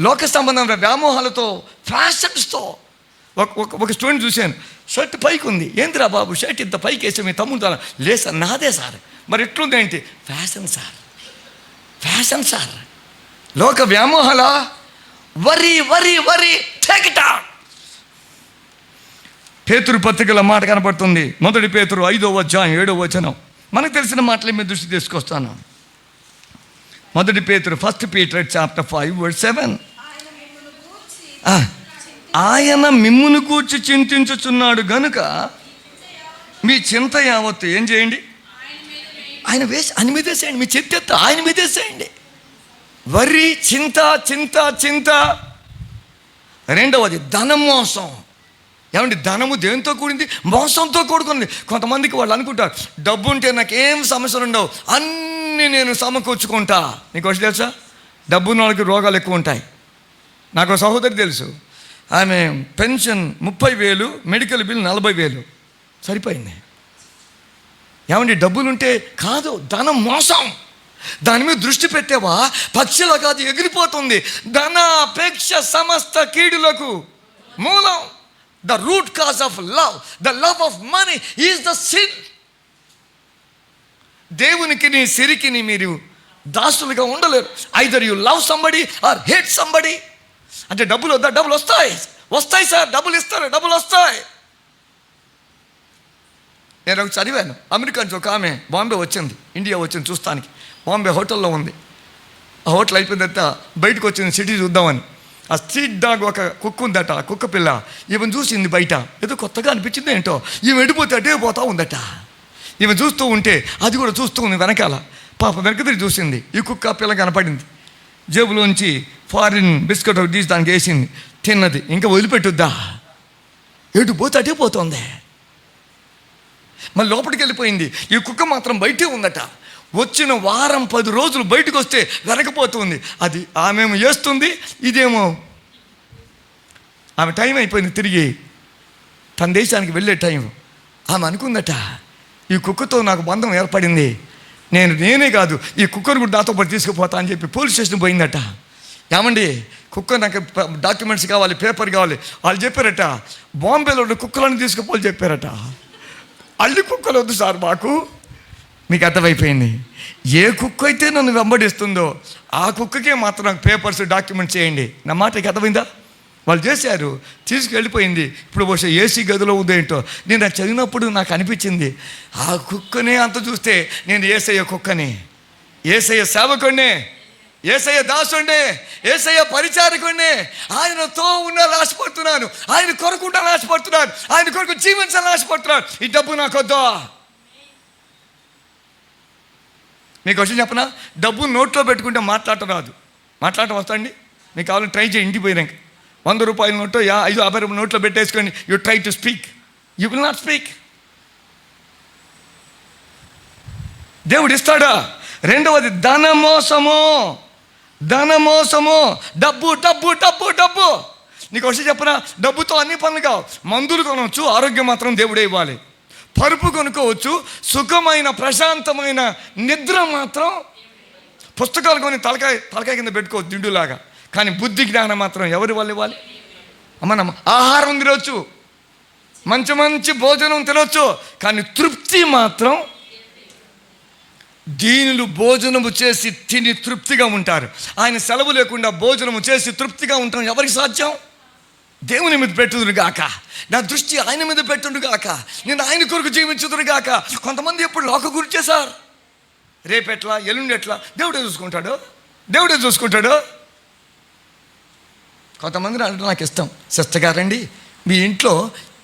లోక సంబంధమైన వ్యామోహాలతో, ఫ్యాషన్స్తో. ఒక స్టూడెంట్ చూశాను, షర్ట్ పైకి ఉంది. ఏందిరా బాబు షర్ట్ ఇంత పైకి వేసే మీ తమ్ముడు? లేదు సార్, నాదే సార్. మరి ఎట్లుంది ఏంటి? Fashion sir, fashion sir. లోక వ్యామోహాల వరి వరి వరి టేక్ ఇట్ అవుట్. పేతురు పత్రికల మాట కనపడుతుంది. 1 పేతురు 5వ అధ్యాయం 7వ వచనం. మనకు తెలిసిన మాటలు మీ దృష్టి తీసుకొస్తాను. 1 పేతురు, 1 Peter chapter 5 verse 7. ఆయన మిమ్మును గూర్చి చింతించుచున్నాడు గనుక మీ చింత యావత్తు ఏం చేయండి? ఆయన మీద వేసేయండి. మీ చింత ఆయన మీద వేసేయండి. వరి, చింత చింత చింత. రెండవది ధనం మోసం. ఏమండి, ధనము దేంతో కూడింది? మోసంతో కూడుకుంది. కొంతమందికి వాళ్ళు అనుకుంటారు, డబ్బు ఉంటే నాకేం సమస్యలు ఉండవు, అన్నీ నేను సమకూర్చుకుంటా. నీకు వచ్చి తెలుసా, డబ్బు ఉన్న వాళ్ళకి రోగాలు ఎక్కువ ఉంటాయి. నాకు సహోదరి తెలుసు, ఆమె పెన్షన్ 30,000, మెడికల్ బిల్ 40,000 సరిపోయింది. ఏమండి, డబ్బులుంటే కాదు, ధనం మోసం. దాని మీద దృష్టి పెట్టేవా పక్షుల కాదు ఎగిరిపోతుంది. ధనాపేక్ష సమస్త కీడులకు మూలం. The root cause of love, the love of money is the sin. దేవునికి నీ సిరికి మీరు దాసులుగా ఉండలేరు. either you love somebody or hate somebody. అంటే డబ్బులు వద్దా? డబ్బులు వస్తాయి సార్, డబ్బులు ఇస్తారు, డబ్బులు వస్తాయి. నేను ఒక చదివాను, అమెరికా నుంచి ఒక ఆమె బాంబే వచ్చింది, ఇండియా వచ్చింది చూస్తానికి. బాంబే హోటల్లో ఉంది. ఆ హోటల్ అయిపోయిన తర్వాత బయటకు వచ్చింది సిటీ చూద్దామని. ఆ స్ట్రీట్ డాగ్ ఒక కుక్క ఉందట, కుక్క పిల్ల. ఈమెను చూసింది బయట, ఏదో కొత్తగా అనిపించింది ఏంటో. ఈమె వెళ్ళిపోతే అటే పోతా ఉందట. ఈమె చూస్తూ ఉంటే అది కూడా చూస్తూ ఉంది వెనకాల. పాప వెనక తిరిగి చూసింది, ఈ కుక్క పిల్ల కనపడింది. జేబులోంచి ఫారిన్ బిస్కెట్ ఒకటి తీసి దానికి వేసింది, తిన్నది. ఇంకా వదిలిపెట్టుద్దా? ఎటు పోతే అటే పోతుంది. మళ్ళీ లోపలికి వెళ్ళిపోయింది. ఈ కుక్క మాత్రం బయటే ఉందట. వచ్చిన వారం 10 రోజులు బయటకు వస్తే వెనకపోతుంది. అది ఆమెమో వేస్తుంది, ఇదేమో ఆమె టైం అయిపోయింది, తిరిగి తన దేశానికి వెళ్ళే టైం. ఆమె అనుకుందట, ఈ కుక్కతో నాకు బంధం ఏర్పడింది, నేనే కాదు ఈ కుక్కను కూడా నాతో పాటు తీసుకుపోతా అని చెప్పి పోలీస్ స్టేషన్ పోయిందట. ఏమండి, కుక్క నాకు డాక్యుమెంట్స్ కావాలి, పేపర్ కావాలి. వాళ్ళు చెప్పారట, బాంబేలో ఉన్న కుక్కలను తీసుకుపోవాలి చెప్పారట. అల్లి కుక్కలు వద్దు సార్ మాకు. మీకు అర్థమైపోయింది, ఏ కుక్క అయితే నన్ను వెంబడిస్తుందో ఆ కుక్కకే మాత్రం నాకు పేపర్స్, డాక్యుమెంట్స్ చేయండి. నా మాటకి అర్థమైందా? వాళ్ళు చేశారు, తీసుకెళ్ళిపోయింది. ఇప్పుడు బహుశా ఏసీ గదిలో ఉందేంటో. నేను అది చదివినప్పుడు నాకు అనిపించింది, ఆ కుక్కనే అంత చూస్తే నేను యేసయ్య కుక్కని, యేసయ్య సేవకుడినే, యేసయ్య దాసుడినే, యేసయ్య పరిచారకుడినే. ఆయనతో ఉండాలని ఆశపడుతున్నాను, ఆయన కొరకు ఉండాలని ఆశపడుతున్నాను, ఆయన కొరకు జీవించాలని ఆశపడుతున్నాను. ఈ డబ్బు నాకొద్దా? మీకు వచ్చి చెప్పనా, డబ్బు నోట్లో పెట్టుకుంటే మాట్లాడటం రాదు. మాట్లాడటం వస్తాండి, మీకు కావాలని ట్రై చేయండి. ఇంటికి పోయినాక 100 రూపాయల నోటో 50 రూపాయల నోట్లో పెట్టేసుకొని you try to speak, you will not speak. దేవుడు ఇస్తాడా? రెండవది ధనమోసము. డబ్బు డబ్బు డబ్బు డబ్బు. నీకు వచ్చి చెప్పనా, డబ్బుతో అన్ని పనులు కావు. మందులు కొనవచ్చు, ఆరోగ్యం మాత్రం దేవుడే ఇవ్వాలి. పరుపు కొనుక్కోవచ్చు, సుఖమైన ప్రశాంతమైన నిద్ర మాత్రం. పుస్తకాలు కొని తలకాయ కింద పెట్టుకోవచ్చు దిండులాగా. కానీ బుద్ధి జ్ఞానం మాత్రం ఎవరి వాళ్ళు ఇవ్వాలి? మనం ఆహారం తినవచ్చు, మంచి భోజనం తినవచ్చు, కానీ తృప్తి మాత్రం. దీనులు భోజనము చేసి తిని తృప్తిగా ఉంటారు. ఆయన సెలవు లేకుండా భోజనము చేసి తృప్తిగా ఉంటాం ఎవరికి సాధ్యం? దేవుని మీద పెట్టుదురు గాక, నా దృష్టి ఆయన మీద పెట్టుడు గాక, నేను ఆయన కొరకు జీవించుదురు గాక. కొంతమంది ఎప్పుడు లోక గురి చేశారు. రేపెట్లా, ఎల్లుండి ఎట్లా, దేవుడే చూసుకుంటాడు. కొంతమందిని అంటే నాకు ఇష్టం, సిస్టర్ గారండి మీ ఇంట్లో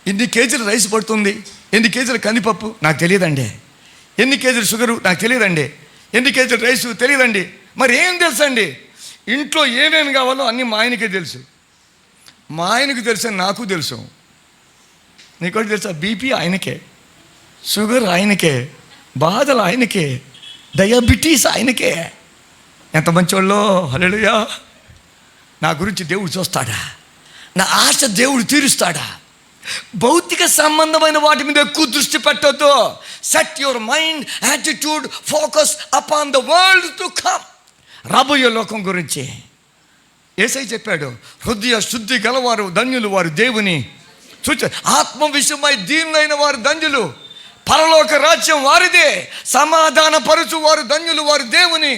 ఎన్ని కేజీలు రైస్ పడుతుంది, ఎన్ని కేజీలు కందిపప్పు నాకు తెలియదండి, ఎన్ని కేజీలు షుగరు నాకు తెలియదండి, ఎన్ని కేజీలు రైసు తెలియదండి. మరి ఏం తెలుసండి? ఇంట్లో ఏమేమి కావాలో అన్నీ మా ఆయనకే తెలుసు. మా ఆయనకు తెలుసు, నాకు తెలుసు. నీకు తెలుసా? బీపీ ఆయనకే, షుగర్ ఆయనకే, బాధలు ఆయనకే, డయాబెటీస్ ఆయనకే. ఎంత మంచోళ్ళో! హల్లెలూయా. నా గురించి దేవుడు చూస్తాడా? నా ఆశ దేవుడు తీరుస్తాడా? భౌతిక సంబంధమైన వాటి మీద ఎక్కువ దృష్టి పెట్టొద్దు. Set your mind, attitude, focus upon the world to come. రాబోయే లోకం గురించి యేసయ్య చెప్పాడు, హృదయ శుద్ధి గలవారు ధన్యులు, వారు దేవుని చూచ. ఆత్మ విషయమై దీనులైన వారు ధన్యులు, పరలోక రాజ్యం వారిదే. సమాధాన పరుచు వారు ధన్యులు, వారు దేవుని.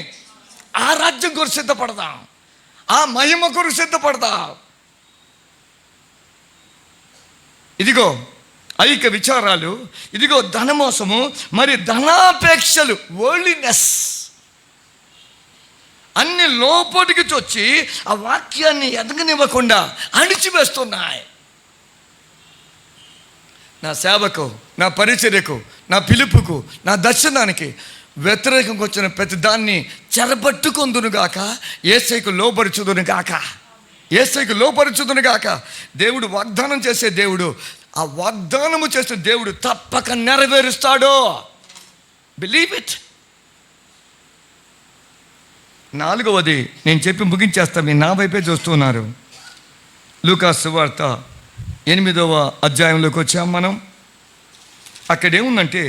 ఆ రాజ్యం కొరకు సిద్ధపడదాం, ఆ మహిమ కొరకు సిద్ధపడదాం. ఇదిగో ఐక్య విచారాలు, ఇదిగో ధనమోసము, మరి ధనాపేక్షలు, వరల్డ్లీనెస్ అన్ని లోపలికి చొచ్చి ఆ వాక్యాన్ని ఎదగనివ్వకుండా అణిచివేస్తున్నాయి. నా సేవకు, నా పరిచర్యకు, నా పిలుపుకు, నా దర్శనానికి వ్యతిరేకంగా వచ్చిన ప్రతి దాన్ని చెరబట్టుకొందునుగాక, యేసయ్యకు లోబరుచుదునుగాక, యేసయ్యకు లోబరుచుదునుగాక. దేవుడు వాగ్దానం చేసే దేవుడు, ఆ వాగ్దానము చేసే దేవుడు తప్పక నెరవేరుస్తాడు. Believe it. నాలుగవది నేను చెప్పి ముగించేస్తా, మీరు నా వైపే చూస్తున్నారు. లూకా సువార్త 8వ అధ్యాయంలోకి వచ్చాం మనం. అక్కడేముందంటే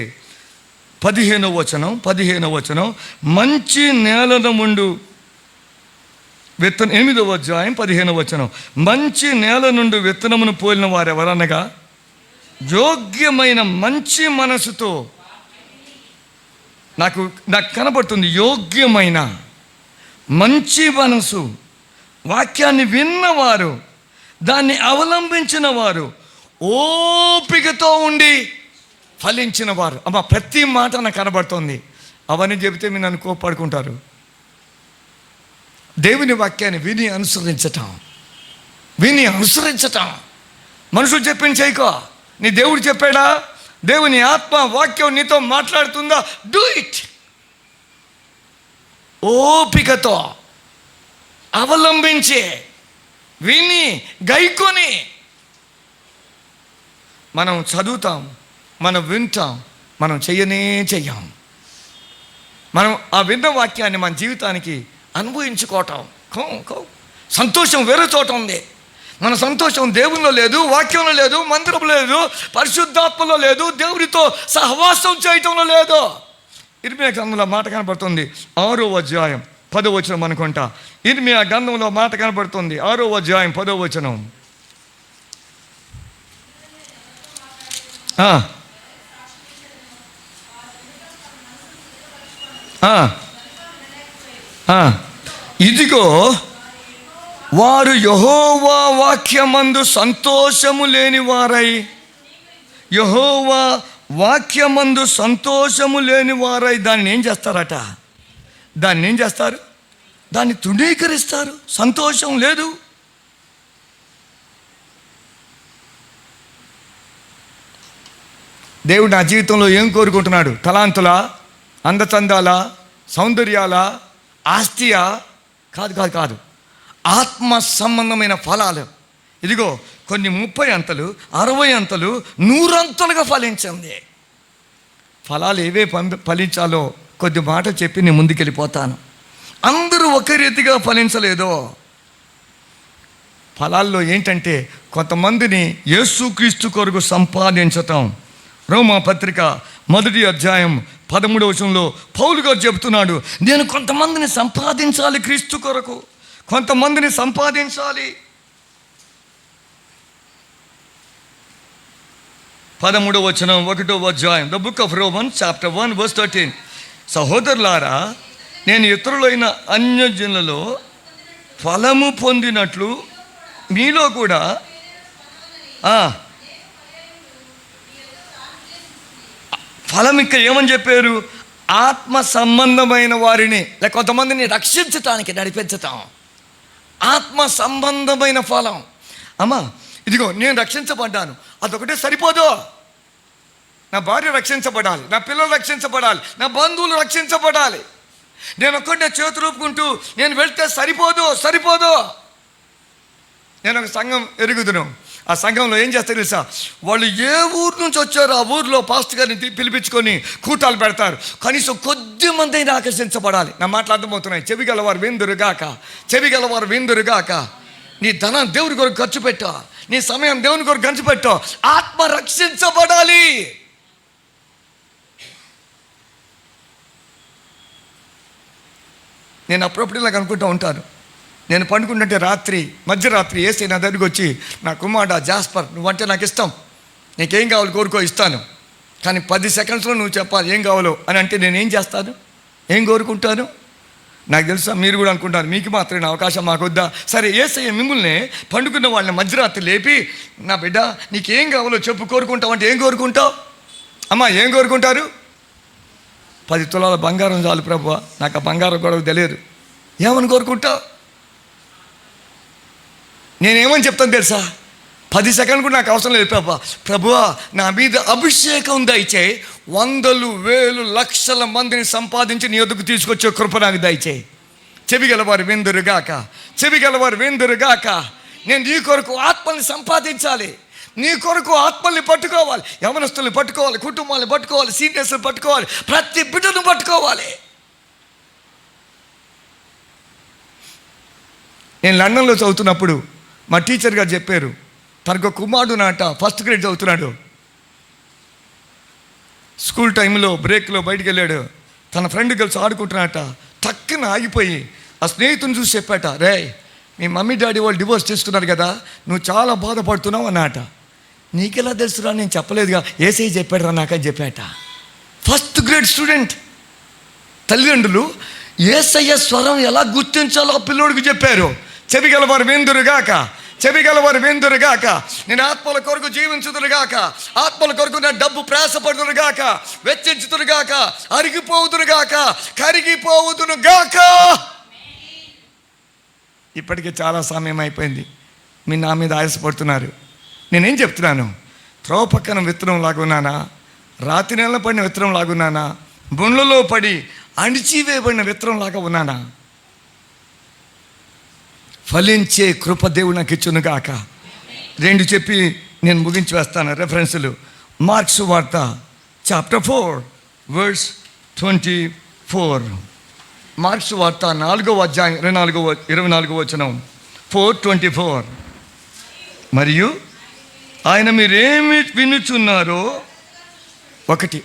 15వ వచనం, మంచి నేలన ముందు విత్తనం. 8వ అధ్యాయం 15వ వచనం, మంచి నేల నుండి విత్తనమును పోలిన వారు ఎవరనగా యోగ్యమైన మంచి మనసుతో. నాకు కనబడుతుంది యోగ్యమైన మంచి మనసు, వాక్యాన్ని విన్నవారు, దాన్ని అవలంబించిన వారు, ఓపికతో ఉండి ఫలించిన వారు. అమ్మ, ప్రతి మాట నాకు కనబడుతుంది. అవన్నీ చెబితే మీరు నన్ను కోపడుకుంటారు. దేవుని వాక్యాన్ని విని అనుసరించటం. మనుషులు చెప్పింది చేయకో. నీ దేవుడు చెప్పాడా? దేవుని ఆత్మ వాక్యం నీతో మాట్లాడుతుందా? Do it. ఓపికతో అవలంబించి విని గైకొని మనం చదువుతాం, మనం వింటాం, మనం చెయ్యం. మనం ఆ విన్న వాక్యాన్ని మన జీవితానికి అనుభవించుకోవటం. సంతోషం వేరే చోట ఉంది. మన సంతోషం దేవుల్లో లేదు, వాక్యంలో లేదు, మందిరంలో లేదు, పరిశుద్ధాత్మలో లేదు, దేవుడితో సహవాసం చేయటంలో లేదు. ఇర్మియా గ్రంథంలో మాట కనబడుతుంది, 6వ అధ్యాయం 10వ వచనం అనుకుంటా. ఇర్మియా గ్రంథంలో మాట కనబడుతుంది, 6వ అధ్యాయం 10వ వచనం. ఇదిగో వారు యెహోవా వాక్యమందు సంతోషము లేని వారై, యెహోవా వాక్యమందు సంతోషము లేని వారై దాన్ని ఏం చేస్తారట? దాన్ని తృణీకరిస్తారు. సంతోషం లేదు. దేవుడు నా జీవితంలో ఏం కోరుకుంటున్నాడు? తలాంతులా, అందచందాల, సౌందర్యాల, ఆస్తియా? కాదు. ఆత్మ సంబంధమైన ఫలాలు. ఇదిగో కొన్ని 30 అంతలు, 60 అంతలు, 100 అంతలుగా ఫలించింది. ఫలాలు ఏవే ఫలించాలో కొద్ది మాట చెప్పి నేను ముందుకెళ్ళిపోతాను. అందరూ ఒకే రీతిగా ఫలించలేదో. ఫలాల్లో ఏంటంటే కొంతమందిని యేసుక్రీస్తు కొరకు సంపాదించటం. రోమా పత్రిక 1వ అధ్యాయం 13వ వచనంలో పౌలు గారు చెబుతున్నాడు, నేను కొంతమందిని సంపాదించాలి క్రీస్తు కొరకు, కొంతమందిని సంపాదించాలి. 13వ వచనం 1వ అధ్యాయం, the book of Romans chapter 1 verse 13. సహోదరులారా, నేను ఇతరులైన అన్యజనులలో ఫలము పొందినట్లు మీలో కూడా ఫలం ఇక్కడ ఏమని చెప్పారు? ఆత్మ సంబంధమైన వారిని, లేక కొంతమందిని రక్షించటానికి నడిపించటం. ఆత్మ సంబంధమైన ఫలం. అమ్మా, ఇదిగో నేను రక్షించబడ్డాను, అదొకటే సరిపోదు. నా భార్య రక్షించబడాలి, నా పిల్లలు రక్షించబడాలి, నా బంధువులు రక్షించబడాలి. నేను ఒక్కటే చేతులు ఊపుకుంటూ నేను వెళ్తే సరిపోదు. నేను ఒక సంఘం ఎరుగుదును. ఆ సంఘంలో ఏం చేస్తారు తెలుసా? వాళ్ళు ఏ ఊరు నుంచి వచ్చారో ఆ ఊరిలో పాస్టర్ గారిని పిలిపించుకొని కూటాలు పెడతారు. కనీసం కొద్ది మంది అయినా ఆకర్షించబడాలి. నా మాటలు అర్థమవుతున్నాయి. చెవి గలవారు విందురుగాక, చెవి గలవారు విందురుగాక. నీ ధనం దేవుని కొరకు ఖర్చు పెట్టా, నీ సమయం దేవుని కొరకు ఖర్చు పెట్టా. ఆత్మ రక్షించబడాలి. నేను అప్పుడప్పుడు ఇలాగ అనుకుంటూ ఉంటాను. నేను పండుకుంటుంటే రాత్రి మధ్యరాత్రి యేసయ్య నా దగ్గరికి వచ్చి, నా కుమారుడా జాస్పర్, నువ్వంటే నాకు ఇష్టం, నీకేం కావాలో కోరుకో ఇస్తాను, కానీ 10 సెకండ్స్లో నువ్వు చెప్పాలి ఏం కావాలో అని అంటే నేనేం చేస్తాను, ఏం కోరుకుంటాను? నాకు తెలుసా మీరు కూడా అనుకుంటారు మీకు మాత్రమే అవకాశం మాకు వద్దా? సరే, యేసయ్య మిమ్మల్ని పండుకున్న వాళ్ళని మధ్యరాత్రి లేపి, నా బిడ్డ నీకేం కావాలో చెప్పు, కోరుకుంటావు అంటే ఏం కోరుకుంటావు? అమ్మా ఏం కోరుకుంటారు? 10 తులాల బంగారం చాలు ప్రభువా, నాకు ఆ బంగారం కూడా తెలియదు. ఏమని కోరుకుంటావు? నేనేమని చెప్తాను తెలుసా? 10 సెకండ్లు కూడా నాకు అవసరం లేదు. ప్రభువా నా మీద అభిషేకం దయచేయి, 100,000 1,000 లక్షల మందిని సంపాదించి నీ వద్దకు తీసుకొచ్చే కృప నాకు దయచేయి. చెవి గలవారు విందురుగాక, చెవి గలవారు విందురుగాక. నేను నీ కొరకు ఆత్మల్ని సంపాదించాలి, నీ కొరకు ఆత్మల్ని పట్టుకోవాలి, యవనస్తుల్ని పట్టుకోవాలి, కుటుంబాన్ని పట్టుకోవాలి, సీనియర్స్ని పట్టుకోవాలి, ప్రతి బిడ్డను పట్టుకోవాలి. నేను లండన్లో చదువుతున్నప్పుడు మా టీచర్ గారు చెప్పారు, తనకు కుమారుడు నాట 1st గ్రేడ్ చదువుతున్నాడు. స్కూల్ టైంలో బ్రేక్లో బయటికి వెళ్ళాడు. తన ఫ్రెండ్ కలిసి ఆడుకుంటున్నట. టక్కున ఆగిపోయి ఆ స్నేహితుని చూసి చెప్పాట, రే మీ మమ్మీ డాడీ వాళ్ళు డివోర్స్ చేసుకున్నారు కదా, నువ్వు చాలా బాధపడుతున్నావు అన్నట. నీకెలా తెలుసురా? నేను చెప్పలేదుగా, యేసయ్య చెప్పాడురా నాకని చెప్పాట. 1st grade student. తల్లిదండ్రులు యేసయ్య స్వరం ఎలా గుర్తించాలో ఆ పిల్లోడికి చెప్పారు. చెవి గలవారు విందురుగాక, చెవి గలవారు విందురుగాక. నేను ఆత్మల కొరకు జీవించుదురుగాక, ఆత్మల కొరకు నా డబ్బు ప్రయాసపడుదురుగాక, వెచ్చించుదురుగాక, అరిగిపోవుదురుగాక, కరిగిపోవుదురుగాక. ఇప్పటికే చాలా సమయం అయిపోయింది. మీరు నా మీద ఆయాసపడుతున్నారు. నేనేం చెప్తున్నాను? త్రోవ పక్కన విత్తనం లాగున్నానా, రాతి నెల పడిన విత్తనం లాగున్నానా, బొండ్లలో పడి అణిచివేయబడిన విత్తనం లాగా ఉన్నానా? ఫలించే కృప దేవుడు నాకు ఇచ్చునుగాక. 2 చెప్పి నేను ముగించి వేస్తాను రెఫరెన్సులు. మార్క్స్ వార్త చాప్టర్ 4 వర్స్ 24. మార్క్స్ వార్త 4వ అధ్యాయం 24వ వచనం. 4:24. మరియు ఆయన మీరేమి వినుచున్నారో, 1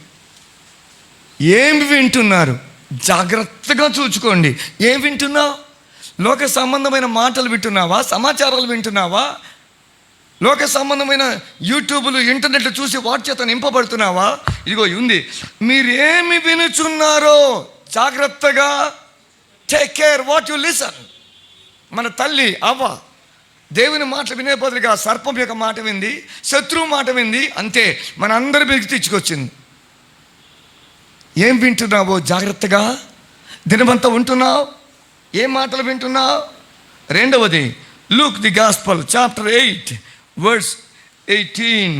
ఏమి వింటున్నారు జాగ్రత్తగా చూచుకోండి. ఏం వింటున్నావు? లోక సంబంధమైన మాటలు వింటున్నావా? సమాచారాలు వింటున్నావా? లోక సంబంధమైన యూట్యూబ్లు ఇంటర్నెట్లు చూసి వాటి చేత నింపబడుతున్నావా? ఇదిగో ఉంది, మీరేమి వినుచున్నారో జాగ్రత్తగా take care what you listen. మన తల్లి అవ్వ దేవుని మాట వినే బదులుగా సర్పం యొక్క మాట వింది, శత్రువు మాట వింది, అంతే మన అందరి మీదకి తెచ్చుకొచ్చింది. ఏం వింటున్నావో జాగ్రత్తగా దినమంతా ఉంటున్నావు. ఏం మాటలు వింటున్నావు? 2వది Luke the gospel chapter 8 verse 18.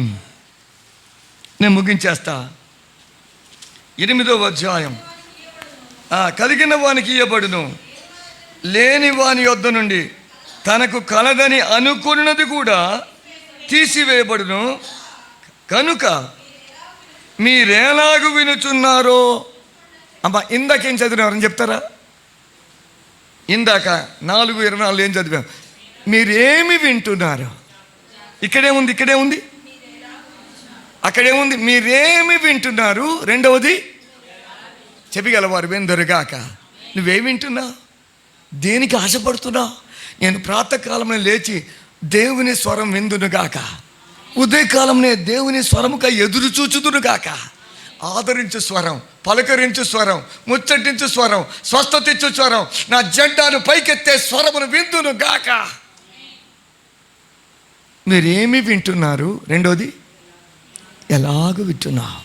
నేను ముగించేస్తా. 8వ అధ్యాయం. కలిగిన వానికి ఇయ్యబడును, లేని వాని యొద్ద నుండి తనకు కలదని అనుకున్నది కూడా తీసివేయబడును. కనుక మీరేలాగు వినుచున్నారో. అమ్మా ఇందాకేం చదివినారని చెప్తారా? ఇందాక 4:24 ఏం చదివాం? మీరేమి వింటున్నారు. ఇక్కడే ఉంది, ఇక్కడే ఉంది, అక్కడే ఉంది. మీరేమి వింటున్నారు. 2వది చెవి గలవారు విందురుగాక. నువ్వేమి వింటున్నావు? దేనికి ఆశపడుతున్నావు? నేను ప్రాతకాలంలో లేచి దేవుని స్వరం విందునుగాక, ఉదయకాలంలో దేవుని స్వరముగా ఎదురు చూచుదునుగాక. ఆదరించు స్వరం, పలకరించు స్వరం, ముచ్చటించు స్వరం, స్వస్థత ఇచ్చు స్వరం, నా జెండాను పైకెత్తే స్వరమును విందును గాక. మీరేమి వింటున్నారు? 2వది ఎలాగ వింటున్నావు?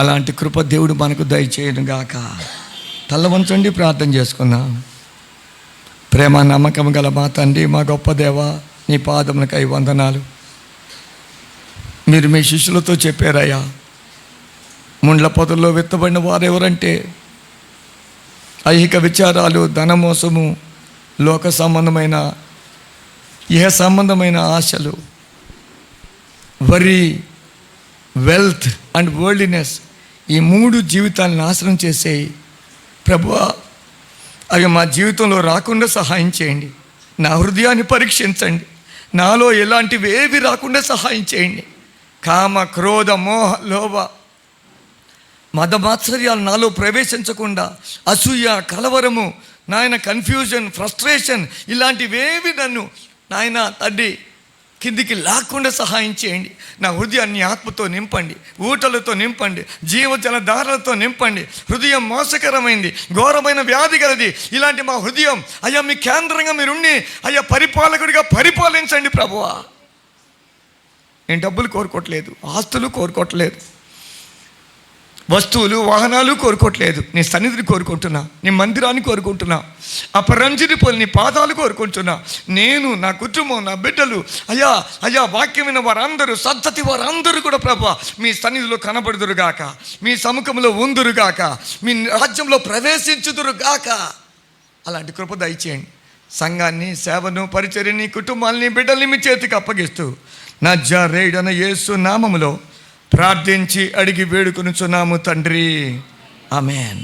అలాంటి కృప దేవుడు మనకు దయచేయను గాక. తల్ల వంచండి, ప్రార్థన చేసుకుందాం. ప్రేమ నమ్మకం గల మా తండ్రి, మా గొప్ప దేవ, నీ పాదములకై వందనాలు. మీరు మీ శిష్యులతో చెప్పారయ్యా, ముండ్ల పొదల్లో విత్తబడిన వారెవరంటే ఐహిక విచారాలు, ధనమోసము, లోక సంబంధమైన ఇహ సంబంధమైన ఆశలు, వరి, వెల్త్ అండ్ వరల్డ్లీనెస్, ఈ 3 జీవితాలను నాశనం చేసేయి. ప్రభువా, అవి మా జీవితంలో రాకుండా సహాయం చేయండి. నా హృదయాన్ని పరీక్షించండి. నాలో ఎలాంటివి ఏవి రాకుండా సహాయం చేయండి. కామ, క్రోధ, మోహ, లోభ, మదమాత్సర్యాలు నాలో ప్రవేశించకుండా, అసూయ, కలవరము, నాయన కన్ఫ్యూజన్, ఫ్రస్ట్రేషన్, ఇలాంటివేవి నన్ను నాయన తండ్రి కిందికి లాక్కుండా సహాయం చేయండి. నా హృదయాన్ని ఆత్మతో నింపండి, ఊటలతో నింపండి, జీవజల ధారలతో నింపండి. హృదయం మోసకరమైంది, ఘోరమైన వ్యాధి గలది. ఇలాంటి మా హృదయం అయ్యా మీ కేంద్రంగా మీరుండి అయ్యా పరిపాలకుడిగా పరిపాలించండి ప్రభువా. నేను డబ్బులు కోరుకోవట్లేదు, ఆస్తులు కోరుకోవట్లేదు, వస్తువులు, వాహనాలు కోరుకోవట్లేదు. నీ సన్నిధిని కోరుకుంటున్నా, నీ మందిరాన్ని కోరుకుంటున్నా, అపరంజిని పోలి నీ పాదాలు కోరుకుంటున్నా. నేను, నా కుటుంబం, నా బిడ్డలు అయ్యా అయ్యా వాక్యమైన వారందరూ, సద్దతి వారందరూ కూడా ప్రభువా మీ సన్నిధిలో కనబడుదురుగాక, మీ సముఖంలో ఉందురుగాక, మీ రాజ్యంలో ప్రవేశించుదురుగాక. అలాంటి కృప దయచేయండి. సంఘాన్ని, సేవను, పరిచర్యని, కుటుంబాన్ని, బిడ్డల్ని మీ చేతికి అప్పగిస్తూ నజరేయుడైన యేసు నామములో ప్రార్థించి అడిగి వేడుకొనుచున్నాము తండ్రి. ఆమేన్.